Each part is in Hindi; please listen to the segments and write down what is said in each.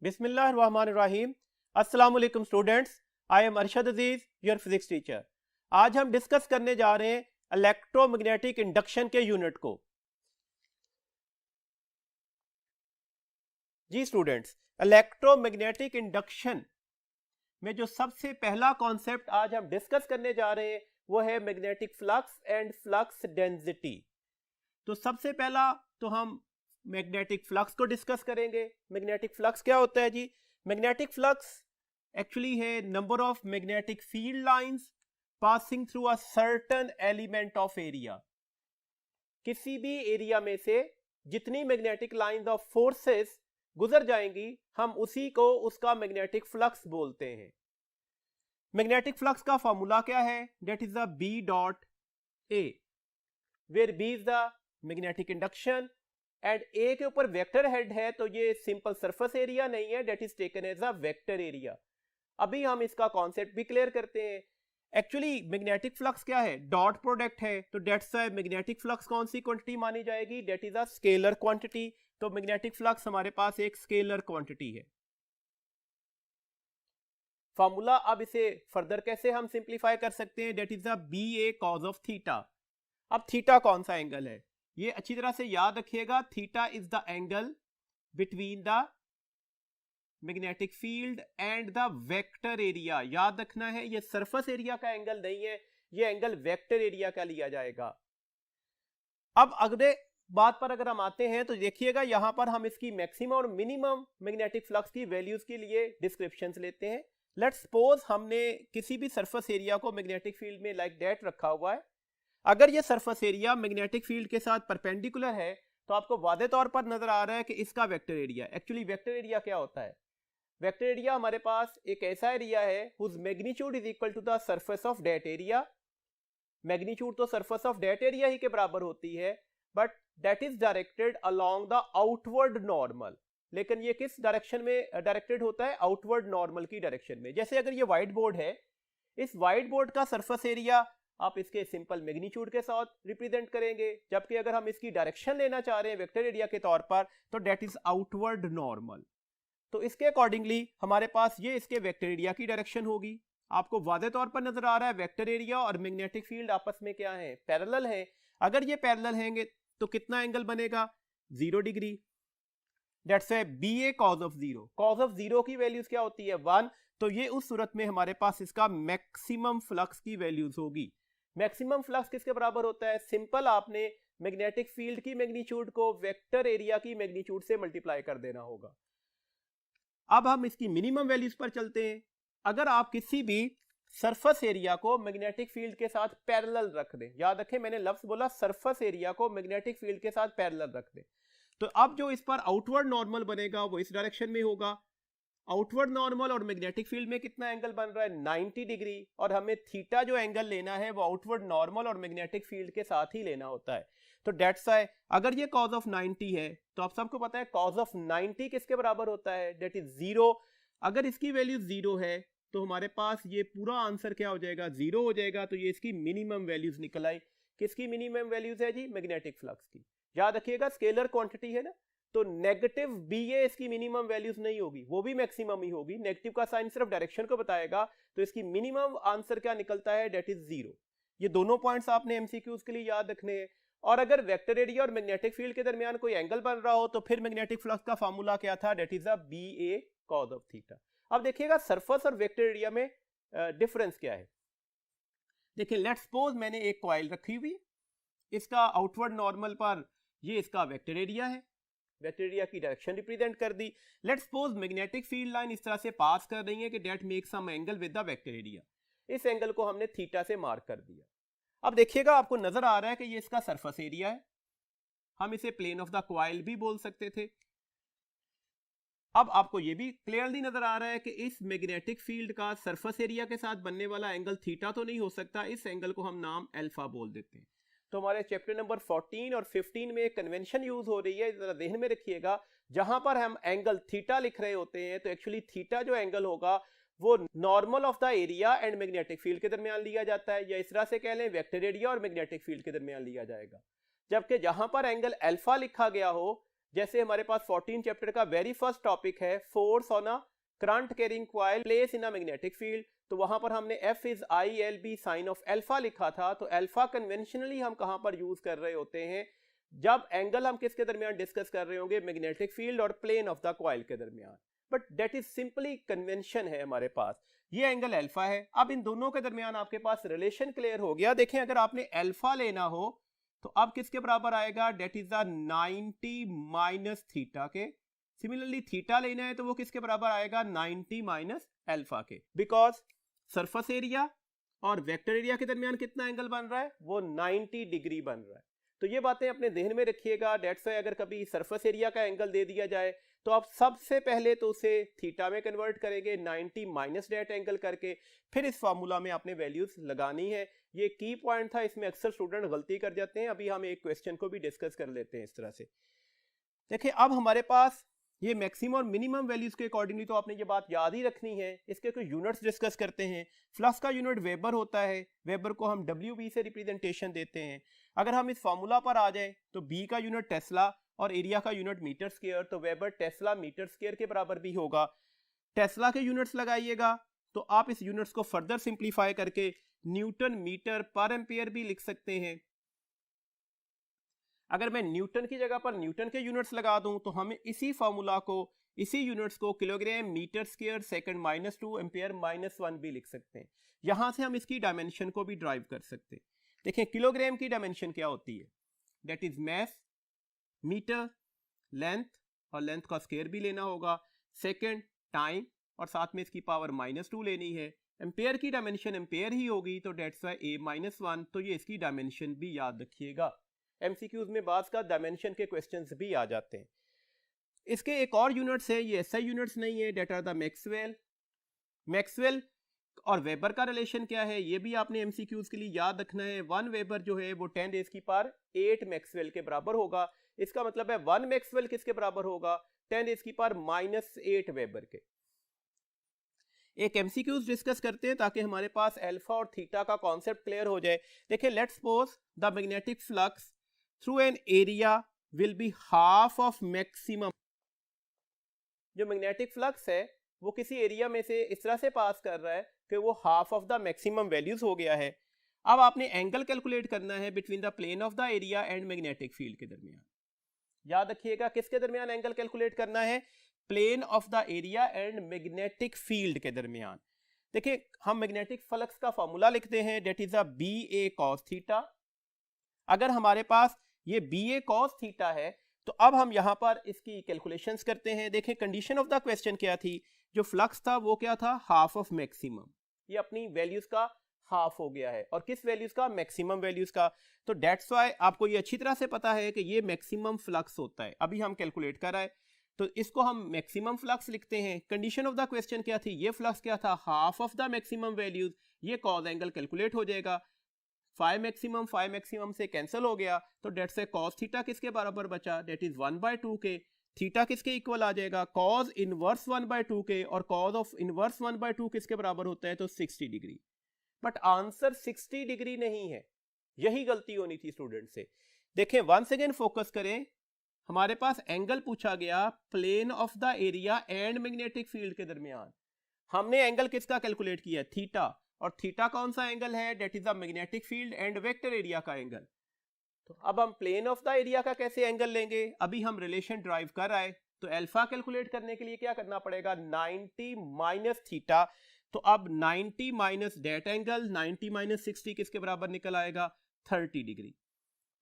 बिस्मिल्लाहिर्रहमानिर्रहीम। अस्सलाम वालेकुम students, I am Arshad Aziz, your physics teacher. आज हम डिस्कस करने जा रहे हैं इलेक्ट्रोमैग्नेटिक इंडक्शन के यूनिट को। जी स्टूडेंट्स, इलेक्ट्रोमैग्नेटिक इंडक्शन में जो सबसे पहला कॉन्सेप्ट आज हम डिस्कस करने जा रहे हैं वो है magnetic flux and flux density. तो सबसे पहला तो हम मैग्नेटिक फ्लक्स को डिस्कस करेंगे। मैग्नेटिक फ्लक्स क्या होता है जी? मैग्नेटिक फ्लक्स एक्चुअली है number of magnetic field lines passing through a certain element of area. किसी भी एरिया में से जितनी मैग्नेटिक लाइंस ऑफ फोर्सेस गुजर जाएंगी हम उसी को उसका मैग्नेटिक फ्लक्स बोलते हैं। मैग्नेटिक फ्लक्स का फॉर्मूला क्या है? That is the B dot A, where B is the magnetic induction and A के ऊपर वेक्टर हेड है, तो ये सिंपल सरफेस एरिया नहीं है, that is taken as a vector area. अभी हम इसका कॉन्सेप्ट भी क्लियर करते हैं। एक्चुअली मैग्नेटिक फ्लक्स क्या है? डॉट प्रोडक्ट है, तो दैट्स व्हाई मैग्नेटिक फ्लक्स कौन सी क्वांटिटी मानी जाएगी? That is a scalar quantity. तो मैग्नेटिक फ्लक्स हमारे पास एक स्केलर क्वांटिटी है। फॉर्मूला अब इसे फर्दर कैसे हम सिंप्लीफाई कर सकते हैं? That is the B A cos of theta. अब थीटा कौन सा एंगल है? ये अच्छी तरह से याद रखिएगा, theta is the angle between the magnetic field and the vector area. याद रखना है ये सरफेस एरिया का एंगल नहीं है, ये एंगल वेक्टर एरिया का लिया जाएगा। अब अगले बात पर अगर हम आते हैं तो देखिएगा यहां पर हम इसकी मैक्सिमम और मिनिमम मैग्नेटिक फ्लक्स की वैल्यूज के लिए डिस्क्रिप्शंस लेते हैं। लेट्स सपोज हमने किसी भी सरफेस एरिया को मैग्नेटिक फील्ड में लाइक दैट रखा हुआ है। अगर ये सरफेस एरिया मैग्नेटिक फील्ड के साथ परपेंडिकुलर है तो आपको वादे तौर पर नजर आ रहा है कि इसका vector area. Actually vector area क्या होता है? वेक्टर एरिया हमारे पास एक ऐसा एरिया है whose magnitude is equal to the surface of that area. Magnitude तो सरफेस ऑफ दैट एरिया ही के बराबर होती है, but that is directed along the outward normal. लेकिन ये किस डायरेक्शन में डायरेक्टेड होता है? आउटवर्ड नॉर्मल की डायरेक्शन में। जैसे अगर ये व्हाइट बोर्ड है, इस व्हाइट बोर्ड का सरफेस एरिया आप इसके सिंपल मैग्नीट्यूड के साथ रिप्रेजेंट करेंगे, जबकि अगर हम इसकी डायरेक्शन लेना चाह रहे हैं वेक्टर एरिया के तौर पर तो दैट इज आउटवर्ड नॉर्मल। तो इसके अकॉर्डिंगली हमारे पास ये इसके वेक्टर एरिया की डायरेक्शन होगी। आपको वादे तौर पर नजर आ रहा है वेक्टर एरिया और मैग्नेटिक फील्ड आपस में क्या है? पैरेलल है। अगर ये पैरेलल हैंगे तो कितना एंगल बनेगा? 0 डिग्री। That's why B A cos of zero. Cos of zero की वैल्यूज क्या होती है? 1। तो ये उस सूरत में हमारे पास इसका मैक्सिमम फ्लक्स की वैल्यूज होगी। मैक्सिमम फ्लक्स किसके बराबर होता है? सिंपल आपने मैग्नेटिक फील्ड की मैग्नीट्यूड को वेक्टर एरिया की मैग्नीट्यूड से मल्टीप्लाई कर देना होगा। अब हम इसकी मिनिमम वैल्यूज पर चलते हैं। अगर आप किसी भी सरफेस एरिया को मैग्नेटिक फील्ड के साथ पैरेलल रख दें, याद रखें मैंने लफ्ज बोला सरफेस एरिया को मैग्नेटिक फील्ड के साथ पैरेलल रख दें, तो अब जो इस पर आउटवर्ड नॉर्मल बनेगा वो इस डायरेक्शन में होगा। आउटवर्ड नॉर्मल और मैग्नेटिक फील्ड में कितना एंगल बन रहा है? 90 डिग्री। और हमें थीटा जो एंगल लेना है वो आउटवर्ड नॉर्मल और मैग्नेटिक फील्ड के साथ ही लेना होता है। तो दैट्स व्हाई अगर ये कॉज ऑफ 90 है तो आप सबको पता है कॉज ऑफ 90 किसके बराबर होता है? That is 0। अगर इसकी वैल्यू 0 है तो हमारे पास ये पूरा आंसर क्या हो जाएगा? 0 हो जाएगा। तो ये इसकी मिनिमम वैल्यूज निकल आई। किसकी मिनिमम वैल्यूज है जी? मैग्नेटिक फ्लक्स की। याद रखिएगा स्केलर क्वांटिटी है ना, तो नेगेटिव बी ए इसकी मिनिमम वैल्यूज नहीं होगी, वो भी मैक्सिमम ही होगी। नेगेटिव का साइन सिर्फ डायरेक्शन को बताएगा, तो इसकी मिनिमम आंसर क्या निकलता है? That is 0। ये दोनों पॉइंट्स आपने एमसीक्यूज के लिए याद रखने हैं। और अगर वेक्टर एरिया और मैग्नेटिक फील्ड के दरमियान कोई एंगल बन रहा हो तो फिर मैग्नेटिक फ्लक्स का फार्मूला क्या था? That is a B A cos of theta. अब देखिएगा सरफेस और वेक्टर एरिया में डिफरेंस क्या है। देखिए लेट्स सपोज मैंने एक कॉइल रखी हुई, इसका आउटवर्ड नॉर्मल पर ये इसका वेक्टर एरिया है, वेक्टर एरिया की डायरेक्शन रिप्रेजेंट कर दी। Let's suppose magnetic field line इस तरह से पास कर रही है कि that makes some angle with the vector area. इस एंगल को हमने थीटा से मार्क कर दिया। अब देखिएगा आपको नजर आ रहा है कि ये इसका सरफेस एरिया है, हम इसे प्लेन ऑफ द कॉइल भी बोल सकते थे। अब आपको ये भी क्लियरली नजर आ रहा है कि इस मैग्नेटिक फील्ड का सरफेस एरिया के साथ बनने वाला एंगल थीटा तो नहीं हो सकता, इस एंगल को हम नाम अल्फा बोल देते हैं। तो हमारे चैप्टर नंबर 14 और 15 में एक कन्वेंशन यूज हो रही है, जरा ध्यान में रखिएगा। जहां पर हम एंगल थीटा लिख रहे होते हैं तो एक्चुअली थीटा जो एंगल होगा वो normal of the area and magnetic field के दरमियान लिया जाता है, या इस तरह से कह लें वेक्टर एरिया और मैग्नेटिक फील्ड के दरमियान लिया जाएगा। जबकि जहां पर एंगल अल्फा लिखा गया हो जैसे हमारे पास 14 चैप्टर का वेरी फर्स्ट टॉपिक है force on a current carrying coil place in a magnetic field, तो वहां पर हमने F is ILB sine of alpha लिखा था। तो अल्फा कन्वेंशनली हम कहां पर यूज कर रहे होते हैं, जब एंगल हम किसके दरमियान डिस्कस कर रहे होंगे, मैग्नेटिक फील्ड और प्लेन ऑफ द कॉइल के दरमियान। But that is simply convention है हमारे पास। ये एंगल अल्फा है। अब इन दोनों के दरमियान आपके पास रिलेशन क्लियर हो गया। देखें अगर आपने अल्फा लेना हो तो अब किसके बराबर आएगा, that is the 90 minus theta के। सिमिलरली थीटा लेना है तो वो किसके बराबर आएगा, 90 माइनस अल्फा के। बिकॉज सरफेस एरिया और वेक्टर एरिया के दरमियान कितना एंगल बन रहा है, वो 90 डिग्री बन रहा है। तो ये बातें अपने ध्यान में रखिएगा। डेट्स वाई अगर कभी सरफेस एरिया का एंगल दे दिया जाए तो आप सबसे पहले तो उसे थीटा में कन्वर्ट करेंगे 90 माइनस डेट एंगल करके, फिर इस फार्मूला में आपने वैल्यूज लगानी है। ये की पॉइंट था, इसमें अक्सर स्टूडेंट गलती कर जाते हैं। अभी हम एक क्वेश्चन को भी डिस्कस कर लेते हैं इस तरह से। देखिए अब हमारे पास ये मैक्सिमम और मिनिमम वैल्यूज के अकॉर्डिंगली तो आपने ये बात याद ही रखनी है। इसके कुछ यूनिट्स डिस्कस करते हैं। फ्लक्स का यूनिट वेबर होता है, वेबर को हम WB से रिप्रेजेंटेशन देते हैं। अगर हम इस फार्मूला पर आ जाएं तो B का यूनिट टेस्ला और एरिया का यूनिट मीटर स्क्वायर, तो वेबर टेस्ला मीटर स्क्वायर के बराबर भी होगा। टेस्ला के यूनिट्स लगाइएगा तो आप इस यूनिट्स को फर्दर सिंप्लीफाई करके न्यूटन मीटर पर एम्पियर भी लिख सकते हैं। अगर मैं न्यूटन की जगह पर न्यूटन के यूनिट्स लगा दूं तो हमें इसी फार्मूला को, इसी यूनिट्स को kilogram metre square second -2 ampere -1 भी लिख सकते हैं। यहां से हम इसकी डायमेंशन को भी ड्राइव कर सकते हैं। देखें किलोग्राम की डायमेंशन क्या होती है, that is mass, metre length, और लेंथ का स्क्वायर भी लेना होगा, सेकंड टाइम, और साथ में इसकी पावर -2 लेनी है। एम्पेयर की डायमेंशन एम्पेयर ही होगी, तो डेट्स वाई A-1, तो ये इसकी डायमेंशन भी याद रखिएगा। MCQs में बात का डायमेंशन के क्वेश्चंस भी आ जाते हैं। इसके एक और यूनिट्स है, ये SI यूनिट्स नहीं है, that are the Maxwell. Maxwell और वेबर का रिलेशन क्या है, ये भी आपने MCQs के लिए याद रखना है। 1 वेबर जो है वो 10⁸ मैक्सवेल के बराबर होगा। इसका मतलब है 1 मैक्सवेल किसके बराबर होगा, 10⁻⁻8 वेबर के। एक MCQs डिस्कस करते हैं ताकि हमारे पास अल्फा और थीटा का कॉन्सेप्ट क्लियर हो जाए। देखिए let's suppose the magnetic flux through an area will be half of maximum. जो मैग्नेटिक फ्लक्स है वो किसी एरिया में से इस तरह से पास कर रहा है कि वो half of the maximum values हो गया है। अब आपने एंगल कैलकुलेट करना है between the plane of the area and magnetic field के दरमियान। याद रखिएगा किसके दरमियान एंगल कैलकुलेट करना है, plane of the area and magnetic field के दरमियान। देखिए हम मैग्नेटिक फ्लक्स का फॉर्मूला लिखते हैं, that is a BA cos theta. अगर हमारे पास ये BA cos थीटा है तो अब हम यहां पर इसकी कैलकुलेशंस करते हैं। देखें कंडीशन ऑफ द क्वेश्चन क्या थी, जो फ्लक्स था वो क्या था, हाफ ऑफ मैक्सिमम। ये अपनी वैल्यूज का हाफ हो गया है, और किस वैल्यूज का, मैक्सिमम वैल्यूज का। तो डेट्स वाई आपको ये अच्छी तरह से पता है कि ये मैक्सिमम फ्लक्स होता है। अभी हम कैलकुलेट कर रहे हैं तो इसको हम मैक्सिमम फ्लक्स लिखते हैं। कंडीशन ऑफ द क्वेश्चन क्या थी, ये फ्लक्स क्या था, half of the maximum values. ये कॉज एंगल कैलकुलेट हो जाएगा, फाई मैक्सिमम से कैंसिल हो गया, तो डेट्स से कॉस थीटा किसके बराबर बचा, डेट इज 1/2 के। थीटा किसके इक्वल आ जाएगा, कॉस इनवर्स 1/2 के, और कॉस ऑफ इनवर्स 1/2 किसके बराबर होता है, तो 60 डिग्री। बट आंसर 60 डिग्री नहीं है, यही गलती होनी थी स्टूडेंट से। देखें वंस अगेन फोकस करें, हमारे पास एंगल पूछा गया plane of the area and magnetic field के दरमियान। हमने एंगल किसका कैलकुलेट किया, थीटा, और थीटा कौन सा एंगल है, that is the magnetic field and vector area का एंगल। तो अब हम प्लेन ऑफ द एरिया का कैसे एंगल लेंगे, अभी हम रिलेशन ड्राइव कर आए, तो अल्फा कैलकुलेट करने के लिए क्या करना पड़ेगा, 90 माइनस थीटा। तो अब 90 माइनस डेट एंगल, 90 माइनस 60 किसके बराबर निकल आएगा, 30 डिग्री।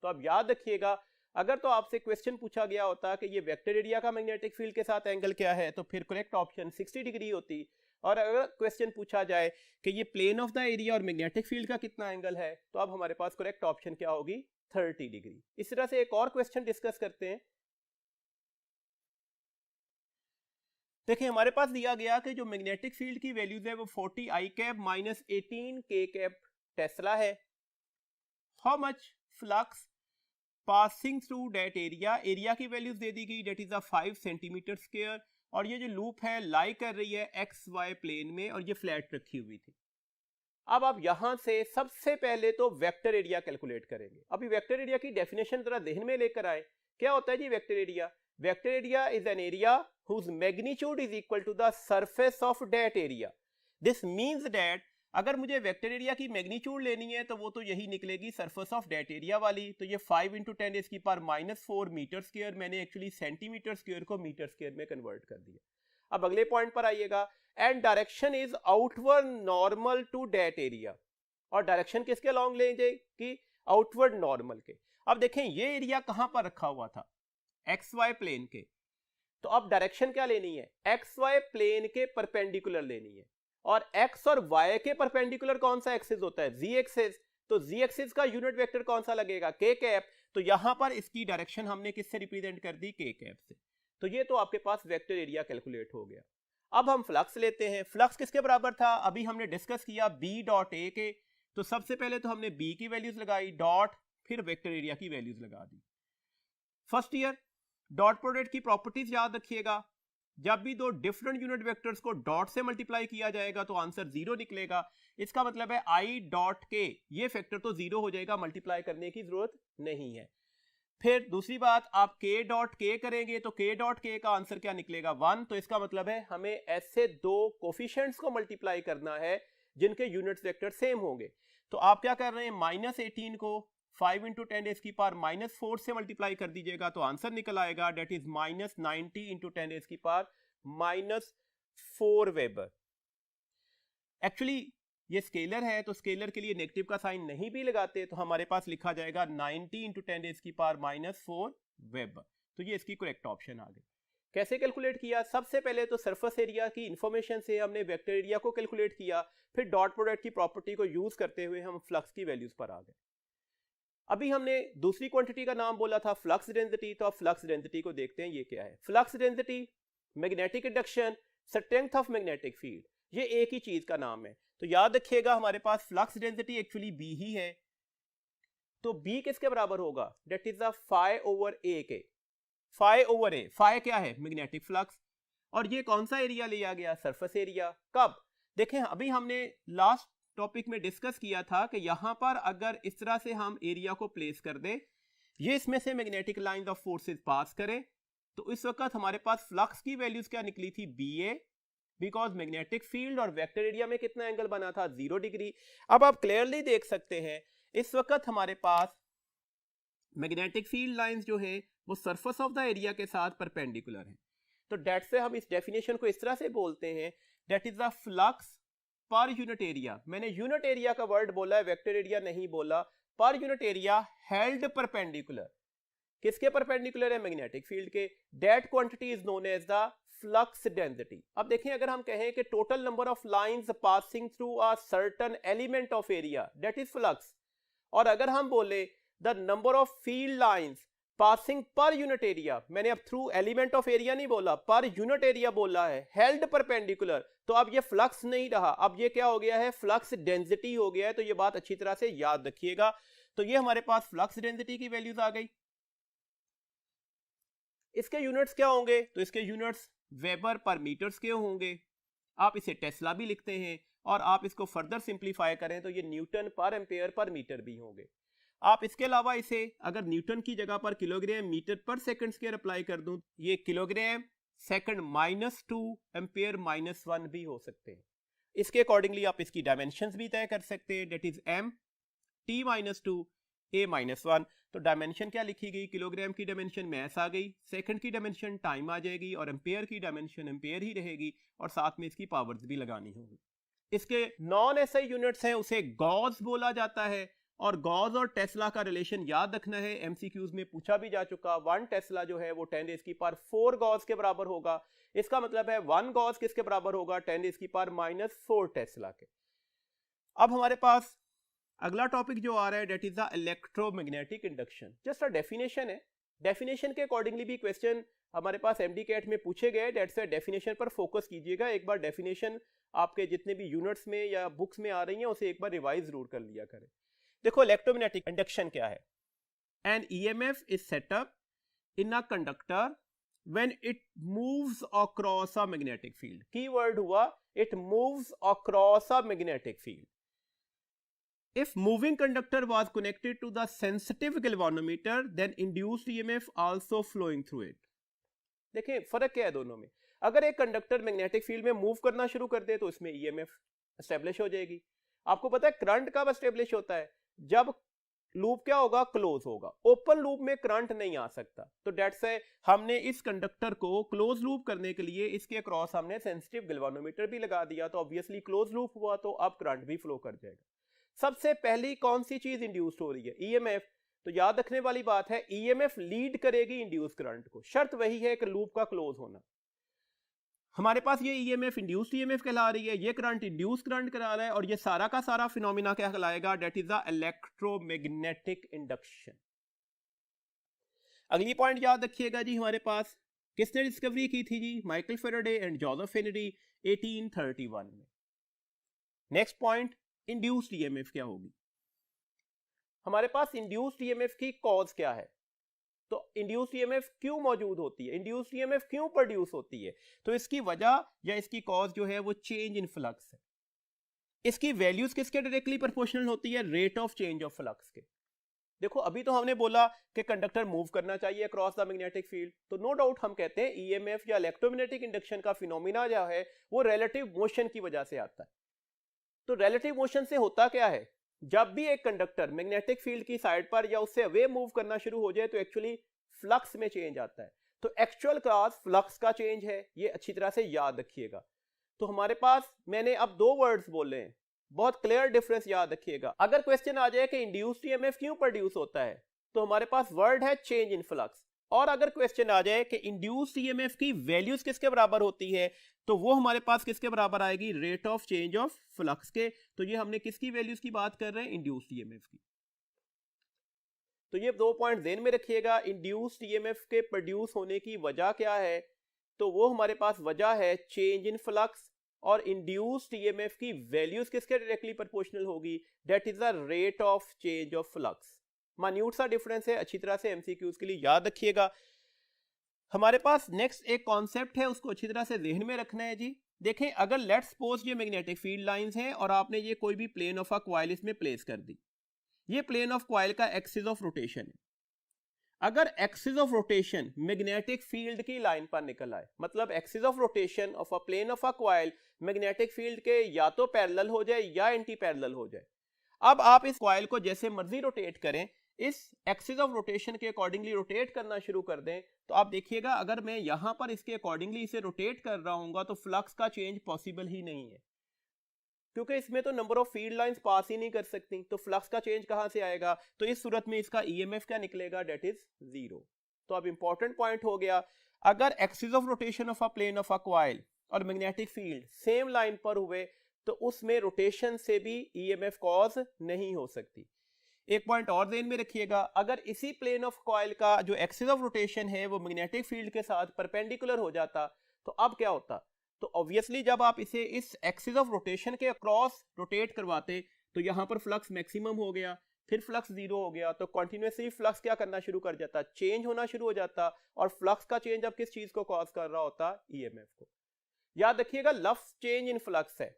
तो अब याद रखिएगा, अगर तो आपसे क्वेश्चन पूछा गया होता कि ये वेक्टर एरिया का मैग्नेटिक फील्ड के साथ एंगल क्या है, तो फिर करेक्ट ऑप्शन 60 डिग्री होती। और अगर क्वेश्चन पूछा जाए कि ये प्लेन ऑफ द एरिया और मैग्नेटिक फील्ड का कितना एंगल है, तो अब हमारे पास करेक्ट ऑप्शन क्या होगी, 30 डिग्री। इस तरह से एक और क्वेश्चन डिस्कस करते हैं। देखिए हमारे पास दिया गया कि जो मैग्नेटिक फील्ड की वैल्यूज है वो 40 I cap minus 18 K cap tesla है। How much flux passing through that area, area की वैल्यूज दे दी गई, डेट इज 5 सेंटीमीटर स्क्वायर, और ये जो लूप है लाई कर रही है XY प्लेन में, और ये फ्लैट रखी हुई थी। अब आप यहां से सबसे पहले तो वेक्टर एरिया कैलकुलेट करेंगे। अभी वेक्टर एरिया की डेफिनेशन जरा ध्यान में लेकर आए, क्या होता है जी vector area. Vector area is an area whose magnitude is equal to the surface of that area. This means that अगर मुझे वेक्टर एरिया की मैग्नीट्यूड लेनी है तो वो तो यही निकलेगी सरफेस ऑफ दैट एरिया वाली. तो ये 5 × 10⁻⁻⁴ मीटर स्क्वायर, मैंने एक्चुअली सेंटीमीटर स्क्वायर को मीटर स्क्वायर में कन्वर्ट कर दिया. अब अगले पॉइंट पर आइएगा. And direction is outward normal to that area. और डायरेक्शन किसके अलॉन्ग ले जाएगी? आउटवर्ड नॉर्मल के. अब देखें ये एरिया कहां पर रखा हुआ था? एक्स वाई प्लेन के. तो अब डायरेक्शन क्या लेनी है? एक्स वाई प्लेन के परपेंडिकुलर लेनी है. और एक्स और वाई के परपेंडिकुलर कौन सा एक्सिस होता है? जी एक्सिस. तो जी एक्सिस का यूनिट वेक्टर कौन सा लगेगा? के कैप. तो यहां पर इसकी डायरेक्शन हमने किससे रिप्रेजेंट कर दी? के कैप से. तो ये तो आपके पास वेक्टर एरिया कैलकुलेट हो गया. अब हम फ्लक्स लेते हैं. फ्लक्स किसके बराबर था? अभी हमने डिस्कस किया बी डॉट ए के. तो सबसे पहले तो हमने बी की वैल्यूज लगाई डॉट, फिर वेक्टर एरिया की वैल्यूज लगा दी. फर्स्ट ईयर डॉट प्रोडक्ट की प्रॉपर्टीज याद रखिएगा. जब भी दो different unit vectors co dot से मल्टीप्लाई किया जाएगा तो आंसर 0 निकलेगा. इसका मतलब है आई डॉट के, ये फैक्टर तो 0 हो जाएगा, मल्टीप्लाई करने की जरूरत नहीं है. फिर दूसरी बात, आप के डॉट के करेंगे तो के डॉट के का आंसर क्या निकलेगा? 1. तो इसका मतलब है हमें ऐसे दो कोफिशिएंट्स को मल्टीप्लाई करना है जिनके यूनिट वेक्टर सेम होंगे. तो आप क्या कर रहे हैं? -18 को 5 × 10⁻⁻⁴ से मल्टीप्लाई कर दीजिएगा तो आंसर निकल आएगा. That is -90 × 10⁻⁴ weber. एक्चुअली ये स्केलर है तो स्केलर के लिए नेगेटिव का साइन नहीं भी लगाते तो हमारे पास लिखा जाएगा 90 × 10⁻⁴ वेबर. तो ये इसकी करेक्ट ऑप्शन आ गई. कैसे कैलकुलेट किया? सबसे पहले तो सरफेस एरिया की इंफॉर्मेशन से हमने वेक्टर एरिया को कैलकुलेट किया. फिर डॉट प्रोडक्ट की प्रॉपर्टी को यूज करते हुए हम फ्लक्स की वैल्यूज पर आ गए. अभी हमने दूसरी क्वांटिटी का नाम बोला था फ्लक्स डेंसिटी. तो अब फ्लक्स डेंसिटी को देखते हैं ये क्या है. Flux density, magnetic induction, strength of magnetic field, ये एक ही चीज का नाम है. तो याद रखिएगा हमारे पास फ्लक्स डेंसिटी एक्चुअली बी ही है. तो बी किसके बराबर होगा? डेट इज द φ/a के. φ/a, फाई क्या है? Magnetic flux. और ये कौन सा एरिया लिया गया? Surface area. कब? देखें अभी हमने लास्ट टॉपिक में डिस्कस किया था कि यहां पर अगर इस तरह से हम एरिया को प्लेस कर दें, ये इसमें से मैग्नेटिक लाइन ऑफ फोर्सेस पास करें, तो इस वक्त हमारे पास फ्लक्स की वैल्यूज क्या निकली थी? BA. बिकॉज मैग्नेटिक फील्ड और वेक्टर एरिया में कितना एंगल बना था? 0 डिग्री. अब आप क्लियरली देख सकते हैं इस वक्त हमारे पास मैग्नेटिक फील्ड लाइंस जो है वो सरफेस ऑफ द एरिया के साथ परपेंडिकुलर है. तो डेट से हम इस डेफिनेशन को इस तरह से बोलते हैं, that is the flux per unit area. मैंने यूनिट एरिया का वर्ड बोला है, वेक्टर एरिया नहीं बोला. Per unit area held perpendicular. किसके परपेंडिकुलर है? मैग्नेटिक फील्ड के. That quantity is known as the flux density. अब देखें अगर हम कहें कि total number of lines passing through a certain element of area, that is flux. और अगर हम बोले the number of field lines passing पर यूनिट एरिया, मैंने अब थ्रू एलिमेंट ऑफ एरिया नहीं बोला, पर यूनिट एरिया बोला है, हेल्ड परपेंडिकुलर. तो अब ये फ्लक्स नहीं रहा, अब ये क्या हो गया है? फ्लक्स डेंसिटी हो गया है. तो ये बात अच्छी तरह से याद रखिएगा. तो ये हमारे पास फ्लक्स डेंसिटी की वैल्यूज आ गई. इसके यूनिट्स क्या होंगे? तो इसके units weber per metre square होंगे. आप इसे टेस्ला भी लिखते हैं और आप इसको फर्दर सिंप्लीफाई करें तो ये Newton per ampere per metre भी होंगे. आप इसके अलावा इसे अगर न्यूटन की जगह पर kilogram metre per second square apply कर दूं, ये किलोग्राम सेकंड -2 एम्पेयर -1 भी हो सकते हैं. इसके अकॉर्डिंगली आप इसकी डायमेंशंस भी तय कर सकते हैं. That is m t -2 a -1. तो डायमेंशन क्या लिखी गई? किलोग्राम की डायमेंशन मैस आ गई, सेकंड की डायमेंशन टाइम आ जाएगी और एम्पेयर की डायमेंशन एम्पेयर ही रहेगी और साथ में इसकी पावर्स भी लगानी होगी. इसके नॉन एसआई यूनिट्स हैं, उसे गॉस बोला जाता है. और गॉस और टेस्ला का रिलेशन याद रखना है, एमसीक्यूज में पूछा भी जा चुका. 1 टेस्ला जो है वो 10⁻⁴ गॉस के बराबर होगा. इसका मतलब है 1 गॉस किसके बराबर होगा? 10⁻⁻⁴ टेस्ला के. अब हमारे पास अगला टॉपिक जो आ रहा है, that is the electromagnetic induction. Just a definition है. डेफिनेशन के अकॉर्डिंगली भी क्वेश्चन हमारे पास एमडी कैट में पूछे गए. डेट्स वाई डेफिनेशन पर फोकस कीजिएगा. एक बार डेफिनेशन आपके जितने भी यूनिट्स में या बुक्स में आ रही हैं उसे एक बार रिवाइज जरूर कर लिया करें. देखो इलेक्ट्रोमैग्नेटिक इंडक्शन क्या है? An EMF is set up in a conductor when it moves across a magnetic field. Key word हुआ it moves across a magnetic field. If moving conductor was connected to the sensitive galvanometer, then induced EMF also flowing through it. देखें फर्क क्या है दोनों में। अगर एक कंडक्टर मैग्नेटिक फील्ड में मूव करना शुरू कर दे तो इसमें ईएमएफ एस्टेब्लिश हो जाएगी। आपको पता है करंट कब एस्टेब्लिश होता है, जब लूप क्या होगा, क्लोज होगा। ओपन लूप में करंट नहीं आ सकता, तो डेट्स से हमने इस कंडक्टर को क्लोज लूप करने के लिए इसके अक्रॉस हमने सेंसिटिव गैल्वेनोमीटर भी लगा दिया, तो ऑब्वियसली क्लोज लूप हुआ तो अब करंट भी फ्लो कर जाएगा। सबसे पहली कौन सी चीज इंड्यूस्ड हो रही है, ईएमएफ। तो याद रखने वाली बात है ईएमएफ लीड करेगी इंड्यूस करंट को, शर्त वही है कि लूप का क्लोज होना। हमारे पास ये ईएमएफ इंड्यूस्ड ईएमएफ कहला रही है, ये करंट इंड्यूस करंट करा रहा है, और ये सारा का सारा फिनोमिना क्या कहलाएगा, that is the electromagnetic induction. अगली पॉइंट याद रखिएगा जी, हमारे पास किसने डिस्कवरी की थी जी, Michael Faraday and Joseph Henry 1831 में। नेक्स्ट पॉइंट, इंड्यूस्ड ईएमएफ क्या होगी। हमारे पास इंड्यूस्ड ईएमएफ की कॉज क्या है, तो इंड्यूस्ड ईएमएफ क्यों मौजूद होती है, इंड्यूस्ड ईएमएफ क्यों प्रोड्यूस होती है, तो इसकी वजह या इसकी कॉज जो है वो चेंज इन फ्लक्स है। इसकी वैल्यूज किसके डायरेक्टली प्रोपोर्शनल होती है, rate of change of flux के। देखो अभी तो हमने बोला कि कंडक्टर मूव करना चाहिए अक्रॉस द मैग्नेटिक फील्ड, तो नो डाउट हम कहते हैं ईएमएफ या इलेक्ट्रोमैग्नेटिक इंडक्शन का फिनोमिना जो है वो रिलेटिव मोशन की वजह से आता है। तो रिलेटिव मोशन से होता क्या है, जब भी एक कंडक्टर मैग्नेटिक फील्ड की साइड पर या उससे अवे मूव करना शुरू हो जाए तो एक्चुअली फ्लक्स में चेंज आता है। तो एक्चुअल क्लास फ्लक्स का चेंज है, ये अच्छी तरह से याद रखिएगा। तो हमारे पास मैंने अब दो वर्ड्स बोले हैं, बहुत क्लियर डिफरेंस याद रखिएगा। अगर क्वेश्चन आ जाए कि इंड्यूस्ड ईएमएफ क्यों प्रोड्यूस होता है, तो हमारे पास वर्ड है चेंज इन फ्लक्स। और अगर क्वेश्चन आ जाए कि इंड्यूस्ड ईएमएफ की वैल्यूज किसके बराबर होती है, तो वो हमारे पास किसके बराबर आएगी, rate of change of flux के। तो ये हमने किसकी वैल्यूज की बात कर रहे हैं, इंड्यूस्ड ईएमएफ की। तो ये दो पॉइंट ध्यान में रखिएगा, इंड्यूस्ड ईएमएफ के प्रोड्यूस होने की वजह क्या है, तो वो हमारे पास वजह है चेंज इन फ्लक्स, और इंड्यूस्ड ईएमएफ की वैल्यूज किसके डायरेक्टली प्रोपोर्शनल होगी, that is the rate of change of flux. Minute सा डिफरेंस है, अच्छी तरह से एमसीक्यूज के लिए याद रखिएगा। हमारे पास नेक्स्ट एक कॉन्सेप्ट है, उसको अच्छी तरह से ध्यान में रखना है जी। देखें अगर लेट्स सपोज ये मैग्नेटिक फील्ड लाइंस हैं और आपने ये कोई भी प्लेन ऑफ अ कॉइल इसमें प्लेस कर दी, ये प्लेन ऑफ कॉइल का एक्सिस ऑफ रोटेशन है। अगर axis of rotation magnetic field की लाइन पर निकल आए, मतलब axis of rotation of a plane of a coil magnetic field के या तो पैरेलल हो जाए या एंटी पैरेलल हो जाए। अब आप इस कॉइल को जैसे मर्जी रोटेट करें, इस एक्सिस ऑफ रोटेशन के अकॉर्डिंगली रोटेट करना शुरू कर दें, तो आप देखिएगा अगर मैं यहां पर इसके अकॉर्डिंगली इसे रोटेट कर रहा हूं तो फ्लक्स का चेंज पॉसिबल ही नहीं है, क्योंकि इसमें तो number of field lines pass ही नहीं कर सकती, तो फ्लक्स का चेंज कहां से आएगा। तो इस सूरत में इसका ईएमएफ क्या निकलेगा, डेट इज 0। तो अब इंपॉर्टेंट पॉइंट हो गया, अगर axis of rotation of a plane of a coil और मैग्नेटिक फील्ड सेम लाइन पर हुए तो उसमें रोटेशन से भी ईएमएफ कॉज नहीं हो सकती। एक पॉइंट और ध्यान में रखिएगा, अगर इसी प्लेन ऑफ कॉइल का जो एक्सिस ऑफ रोटेशन है वो मैग्नेटिक फील्ड के साथ परपेंडिकुलर हो जाता, तो अब क्या होता, तो ऑब्वियसली जब आप इसे इस एक्सिस ऑफ रोटेशन के अक्रॉस रोटेट करवाते तो यहां पर फ्लक्स मैक्सिमम हो गया, फिर फ्लक्स 0 हो गया, तो कॉन्टिन्यूसली फ्लक्स क्या करना शुरू कर जाता, चेंज होना शुरू हो जाता, और फ्लक्स का चेंज अब किस चीज को कॉज कर रहा होता, ईएमएफ को। याद रखिएगा लफ्ज चेंज इन फ्लक्स है,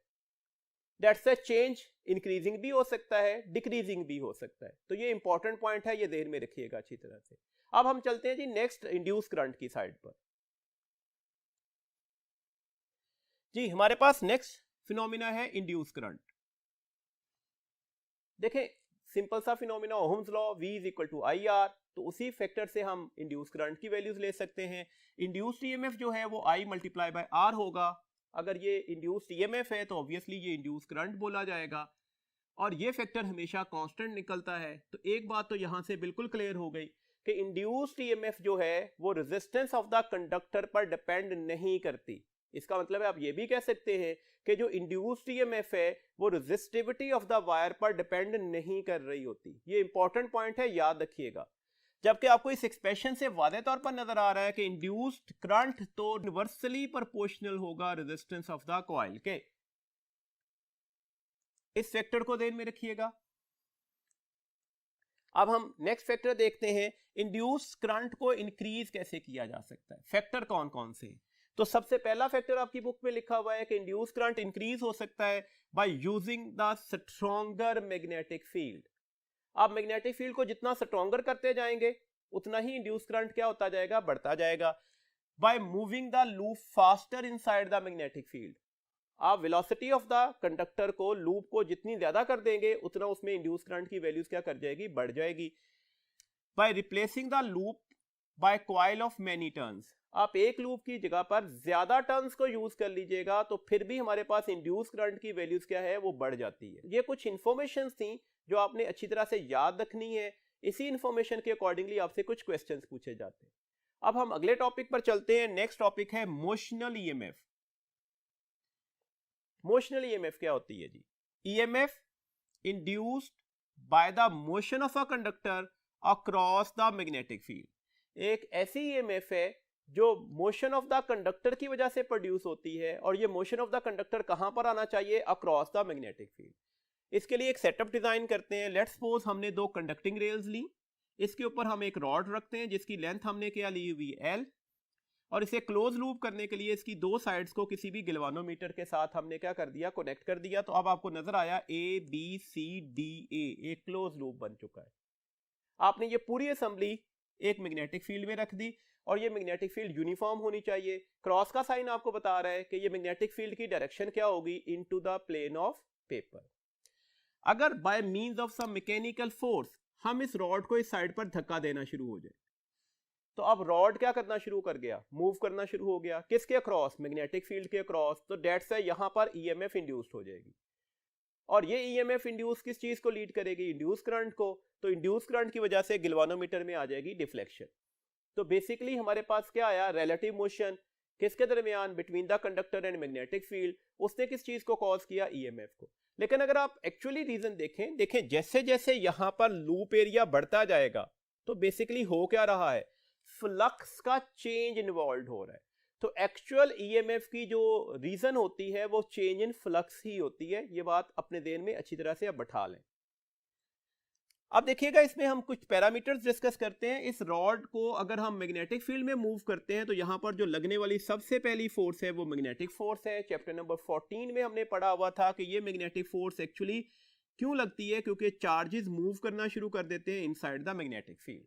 दैट्स अ चेंज इंक्रीजिंग भी हो सकता है, डिक्रीजिंग भी हो सकता है। तो ये इंपॉर्टेंट पॉइंट है, ये ध्यान में रखिएगा अच्छी तरह से। अब हम चलते हैं जी नेक्स्ट इंड्यूस करंट की साइड पर। जी हमारे पास नेक्स्ट फिनोमिना है इंड्यूस करंट। देखें सिंपल सा phenomena, Ohm's law, V is equal to IR, तो उसी फैक्टर से हम इंड्यूस करंट की वैल्यूज ले सकते हैं। इंड्यूस्ड ईएमएफ जो है वो I मल्टीप्लाई बाय R होगा। अगर ये इंड्यूस्ड ईएमएफ है तो ऑब्वियसली ये इंड्यूस करंट बोला जाएगा, और ये फैक्टर हमेशा कांस्टेंट निकलता है। तो एक बात तो यहां से बिल्कुल क्लियर हो गई कि इंड्यूस्ड ईएमएफ जो है वो रेजिस्टेंस ऑफ द कंडक्टर पर डिपेंड नहीं करती। इसका मतलब है आप ये भी कह सकते हैं कि जो इंड्यूस्ड ईएमएफ है वो रेजिस्टिविटी ऑफ द वायर पर डिपेंड नहीं कर रही होती। ये इंपॉर्टेंट पॉइंट है, याद रखिएगा। जबकि आपको इस एक्सप्रेशन से वादे तौर पर नजर आ रहा है कि इंड्यूस्ड करंट तो यूनिवर्सली प्रोपोर्शनल होगा रेजिस्टेंस ऑफ द कॉइल के। इस फैक्टर को ध्यान में रखिएगा। अब हम नेक्स्ट फैक्टर देखते हैं, इंड्यूस्ड करंट को इंक्रीज कैसे किया जा सकता है, फैक्टर कौन कौन से। तो सबसे पहला फैक्टर आपकी बुक में लिखा हुआ है कि इंड्यूस्ड करंट इंक्रीज हो सकता है by using the stronger magnetic field. आप मैग्नेटिक फील्ड को जितना स्ट्रॉन्गर करते जाएंगे उतना ही इंड्यूस्ड करंट क्या होता जाएगा, बढ़ता जाएगा। By moving the loop faster inside the magnetic field. आप वेलोसिटी ऑफ द कंडक्टर को, लूप को जितनी ज्यादा कर देंगे उतना उसमें इंड्यूस करंट की वैल्यूज क्या कर जाएगी, बढ़ जाएगी। By replacing the loop by coil of many turns, आप एक लूप की जगह पर ज्यादा टर्न्स को यूज कर लीजिएगा तो फिर भी हमारे पास इंड्यूस करंट की वैल्यूज क्या है, वो बढ़ जाती है। ये कुछ इंफॉर्मेशन थी जो आपने अच्छी तरह से याद रखनी है। इसी इंफॉर्मेशन के अकॉर्डिंगली आपसे कुछ क्वेश्चंस पूछे जाते हैं। अब हम अगले टॉपिक पर चलते हैं। नेक्स्ट टॉपिक है मोशनल ईएमएफ। मोशनल ईएमएफ क्या होती है जी? EMF induced by the motion of a conductor across the magnetic field. एक ऐसी ईएमएफ है जो मोशन ऑफ द कंडक्टर की वजह से प्रोड्यूस होती है, और ये मोशन ऑफ द कंडक्टर कहां पर आना चाहिए, अक्रॉस द मैग्नेटिक फील्ड। इसके लिए एक सेटअप डिजाइन करते हैं। लेट्स सपोज हमने दो कंडक्टिंग रेल्स ली, इसके ऊपर हम एक रॉड रखते हैं जिसकी लेंथ हमने क्या ली हुई, एल, और इसे क्लोज लूप करने के लिए इसकी दो साइड्स को किसी भी गिलवानोमीटर के साथ हमने क्या कर दिया, कनेक्ट कर दिया। तो अब आपको नजर आया A B C D A, एक क्लोज लूप बन चुका है। आपने ये पूरी असेंबली एक मैग्नेटिक फील्ड में रख दी, और ये मैग्नेटिक फील्ड यूनिफॉर्म होनी चाहिए। क्रॉस का साइन आपको बता रहा है कि ये मैग्नेटिक फील्ड की डायरेक्शन क्या होगी, into the plane of paper. अगर by means of some mechanical force हम इस रॉड को इस साइड पर धक्का देना शुरू हो जाए, तो अब रॉड क्या करना शुरू कर गया, मूव करना शुरू हो गया। किसके अक्रॉस, मैग्नेटिक फील्ड के अक्रॉस। तो डेट्स है यहां पर ईएमएफ इंड्यूस्ड हो जाएगी, और ये ईएमएफ इंड्यूस किस चीज को लीड करेगी, इंड्यूस करंट को। तो इंड्यूस करंट की वजह से गिलवानोमीटर में आ जाएगी डिफ्लेक्शन। तो बेसिकली हमारे पास क्या आया, रिलेटिव मोशन किसके दरमियान, between the conductor and magnetic field. उसने किस चीज को कॉज किया, ईएमएफ को। लेकिन अगर आप एक्चुअली रीजन देखें जैसे जैसे यहां पर लूप एरिया बढ़ता जाएगा तो बेसिकली हो क्या रहा है, फ्लक्स का चेंज इन्वॉल्व हो रहा है। तो एक्चुअल ईएमएफ की जो रीजन होती है वो चेंज इन फ्लक्स ही होती है। ये बात अपने ध्यान में अच्छी तरह से अब बैठा लें। अब देखिएगा इसमें हम कुछ पैरामीटर्स डिस्कस करते हैं। इस रॉड को अगर हम मैग्नेटिक फील्ड में मूव करते हैं तो यहां पर जो लगने वाली सबसे पहली फोर्स है वो मैग्नेटिक फोर्स है। चैप्टर नंबर 14 में हमने पढ़ा हुआ था कि ये मैग्नेटिक फोर्स एक्चुअली क्यों लगती है, क्योंकि चार्जेस मूव करना शुरू कर देते हैं इनसाइड द मैग्नेटिक फील्ड।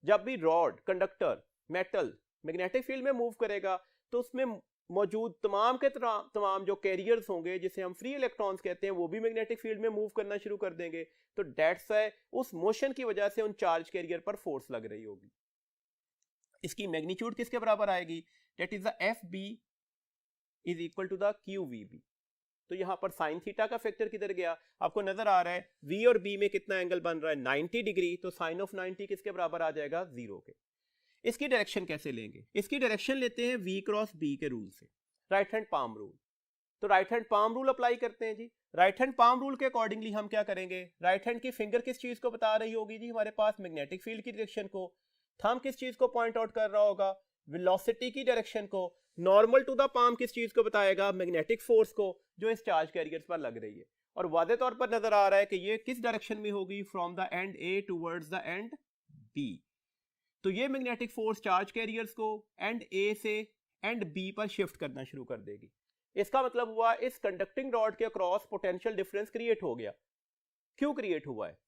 जब भी rod, conductor, metal magnetic field में मूव करेगा तो उसमें मौजूद तमाम के तमाम जो कैरियर्स होंगे, जिसे हम फ्री इलेक्ट्रॉन्स कहते हैं, वो भी मैग्नेटिक फील्ड में मूव करना शुरू कर देंगे। तो डेट्स है उस मोशन की वजह से उन चार्ज कैरियर पर फोर्स लग रही होगी। इसकी मैग्नीट्यूड किसके बराबर आएगी, that is the F B is equal to the Q V B. तो यहां पर साइन थीटा का फैक्टर किधर गया, आपको नजर आ रहा है v और b में कितना एंगल बन रहा है, 90 डिग्री। तो साइन ऑफ 90 किसके बराबर आ जाएगा, 0 के। इसकी डायरेक्शन कैसे लेंगे, इसकी डायरेक्शन लेते हैं v क्रॉस b के रूल से, राइट हैंड पाम रूल। तो right hand palm rule apply करते हैं जी। राइट हैंड पाम रूल के अकॉर्डिंगली हम क्या करेंगे, राइट हैंड की फिंगर किस चीज को बता रही होगी जी, हमारे पास मैग्नेटिक फील्ड की डायरेक्शन को। थंब किस चीज को पॉइंट आउट कर रहा होगा, वेलोसिटी की डायरेक्शन को। नॉर्मल टू द पाम किस चीज को बताएगा, मैग्नेटिक फोर्स को जो इस चार्ज कैरियर्स पर लग रही है। और वादे तौर पर नजर आ रहा है कि ये किस डायरेक्शन में होगी, from the end A towards the end B. तो ये मैग्नेटिक फोर्स चार्ज कैरियर्स को एंड ए से एंड बी पर शिफ्ट करना शुरू कर देगी। इसका मतलब हुआ इस कंडक्टिंग रॉड के अक्रॉस पोटेंशियल डिफरेंस क्रिएट हो गया। क्यों क्रिएट हुआ है,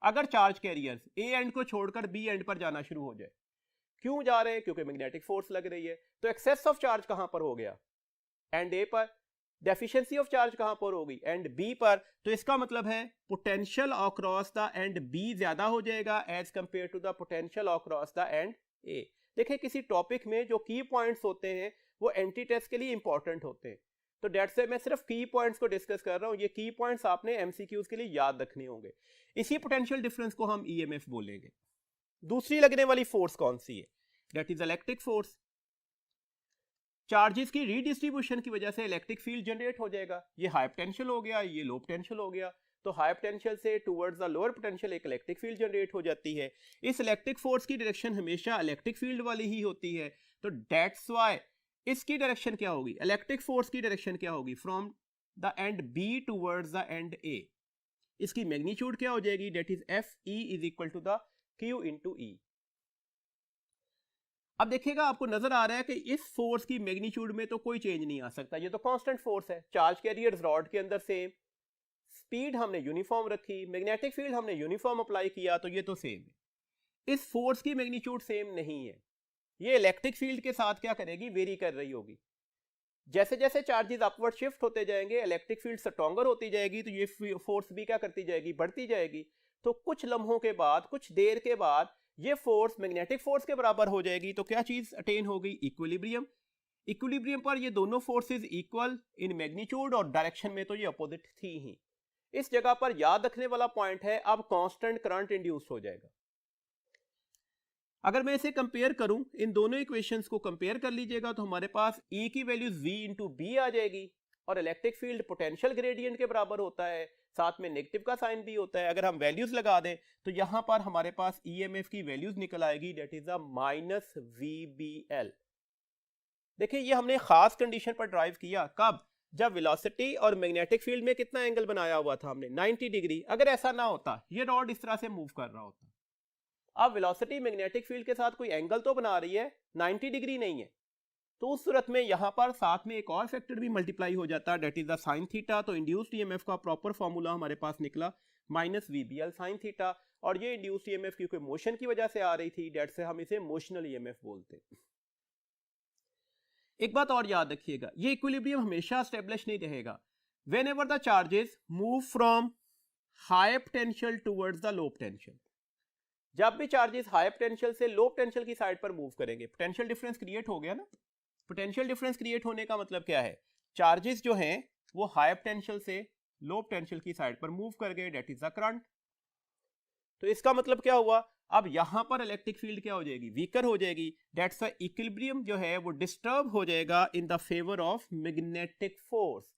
अगर चार्ज कैरियर्स ए एंड को छोड़कर बी एंड पर जाना शुरू हो जाए, क्यों जा रहे हैं, क्योंकि मैग्नेटिक फोर्स लग रही है। तो एक्सेस ऑफ चार्ज कहां पर हो गया, एंड ए पर। डेफिशिएंसी ऑफ चार्ज कहां पर होगी, एंड बी पर। तो इसका मतलब है potential across the end B ज्यादा हो जाएगा as compare to the potential across the end A. देखिए किसी टॉपिक में जो की पॉइंट्स होते हैं वो एंटी टेस्ट के लिए इंपॉर्टेंट होते हैं। तो डेट से मैं सिर्फ की पॉइंट्स को डिस्कस कर रहा हूं। ये की पॉइंट्स आपने एमसीक्यूज के लिए याद रखने होंगे। इसी पोटेंशियल डिफरेंस को हम ईएमएफ बोलेंगे। दूसरी लगने वाली फोर्स कौन सी है, that is electric force. Charges की रीडिस्ट्रीब्यूशन की वजह से इलेक्ट्रिक फील्ड जनरेट हो जाएगा। ये हाई पोटेंशियल हो गया, ये लो पोटेंशियल हो गया। तो हाई पोटेंशियल से टुवर्ड्स द लोअर पोटेंशियल एक इलेक्ट्रिक फील्ड जनरेट हो जाती है। इस इलेक्ट्रिक फोर्स की डायरेक्शन हमेशा इलेक्ट्रिक फील्ड वाली ही होती है। तो दैट्स व्हाई इसकी डायरेक्शन क्या होगी, इलेक्ट्रिक फोर्स की डायरेक्शन क्या होगी, from the end B towards the end A. इसकी मैग्नीट्यूड क्या हो जाएगी, that is F E is equal to the Q into E. अब देखिएगा आपको नजर आ रहा है कि इस फोर्स की मैग्नीट्यूड में तो कोई चेंज नहीं आ सकता, ये तो कांस्टेंट फोर्स है। चार्ज कैरियर्स रॉड के अंदर सेम, स्पीड हमने यूनिफॉर्म रखी, मैग्नेटिक फील्ड हमने यूनिफॉर्म अप्लाई किया, तो ये तो सेम है। इस फोर्स की मैग्नीट्यूड सेम नहीं है, ये इलेक्ट्रिक फील्ड के साथ क्या करेगी, वेरी कर रही होगी। जैसे जैसे चार्जेस अपवर्ड शिफ्ट होते जाएंगे, इलेक्ट्रिक फील्ड स्ट्रॉन्गर होती जाएगी, तो ये फोर्स भी क्या करती जाएगी, बढ़ती जाएगी। तो कुछ लम्हों के बाद, कुछ देर के बाद ये फोर्स मैग्नेटिक फोर्स के बराबर हो जाएगी। तो क्या चीज अटेन हो गई, इक्विलिब्रियम। इक्विलिब्रियम पर ये दोनों फोर्सेस इक्वल इन मैग्नीट्यूड और डायरेक्शन में तो ये अपोजिट थी ही। इस जगह पर याद रखने वाला पॉइंट है, अब कांस्टेंट करंट इंड्यूस हो जाएगा। अगर मैं इसे कंपेयर करूं, इन दोनों इक्वेशंस को कंपेयर कर लीजिएगा, तो हमारे पास E की वैल्यू V इंटू बी आ जाएगी, और इलेक्ट्रिक फील्ड पोटेंशियल ग्रेडियंट के बराबर होता है, साथ में नेगेटिव का साइन भी होता है। अगर हम वैल्यूज लगा दें तो यहां पर हमारे पास EMF की वैल्यूज निकल आएगी, दैट इज माइनस VBL। देखिए ये हमने खास कंडीशन पर ड्राइव किया, कब, जब वेलोसिटी और मैग्नेटिक फील्ड में कितना एंगल बनाया हुआ था हमने, 90 डिग्री। अगर ऐसा ना होता, ये रॉड इस तरह से मूव कर रहा होता, अब वेलोसिटी मैग्नेटिक फील्ड के साथ कोई एंगल तो बना रही है, 90 डिग्री नहीं है, तो उस सूरत में यहां पर साथ में एक और फैक्टर भी मल्टीप्लाई हो जाता है, that is the sine theta. तो इंड्यूस्ड ईएमएफ का प्रॉपर फॉर्मूला हमारे पास निकला माइनस VBL साइन थीटा, और ये इंड्यूस्ड ईएमएफ की कोई मोशन की वजह से आ रही थी, दैट से हम इसे मोशनल ईएमएफ बोलते हैं। एक बात और याद रखिएगा, ये इक्विलिब्रियम हमेशा एस्टेब्लिश नहीं रहेगा। Whenever the charges move from high potential towards the low potential, जब भी चार्जेस हाई पोटेंशियल से लो पोटेंशियल की साइड पर मूव करेंगे, पोटेंशियल डिफरेंस क्रिएट हो गया ना। पोटेंशियल डिफरेंस क्रिएट होने का मतलब क्या है, चार्जेस जो हैं वो हाई पोटेंशियल से लो पोटेंशियल की साइड पर मूव कर गए, दैट इज द करंट। तो इसका मतलब क्या हुआ, अब यहां पर इलेक्ट्रिक फील्ड क्या हो जाएगी, वीकर हो जाएगी, दैट्स द इक्विलिब्रियम जो है वो डिस्टर्ब हो जाएगा in the favour of magnetic force.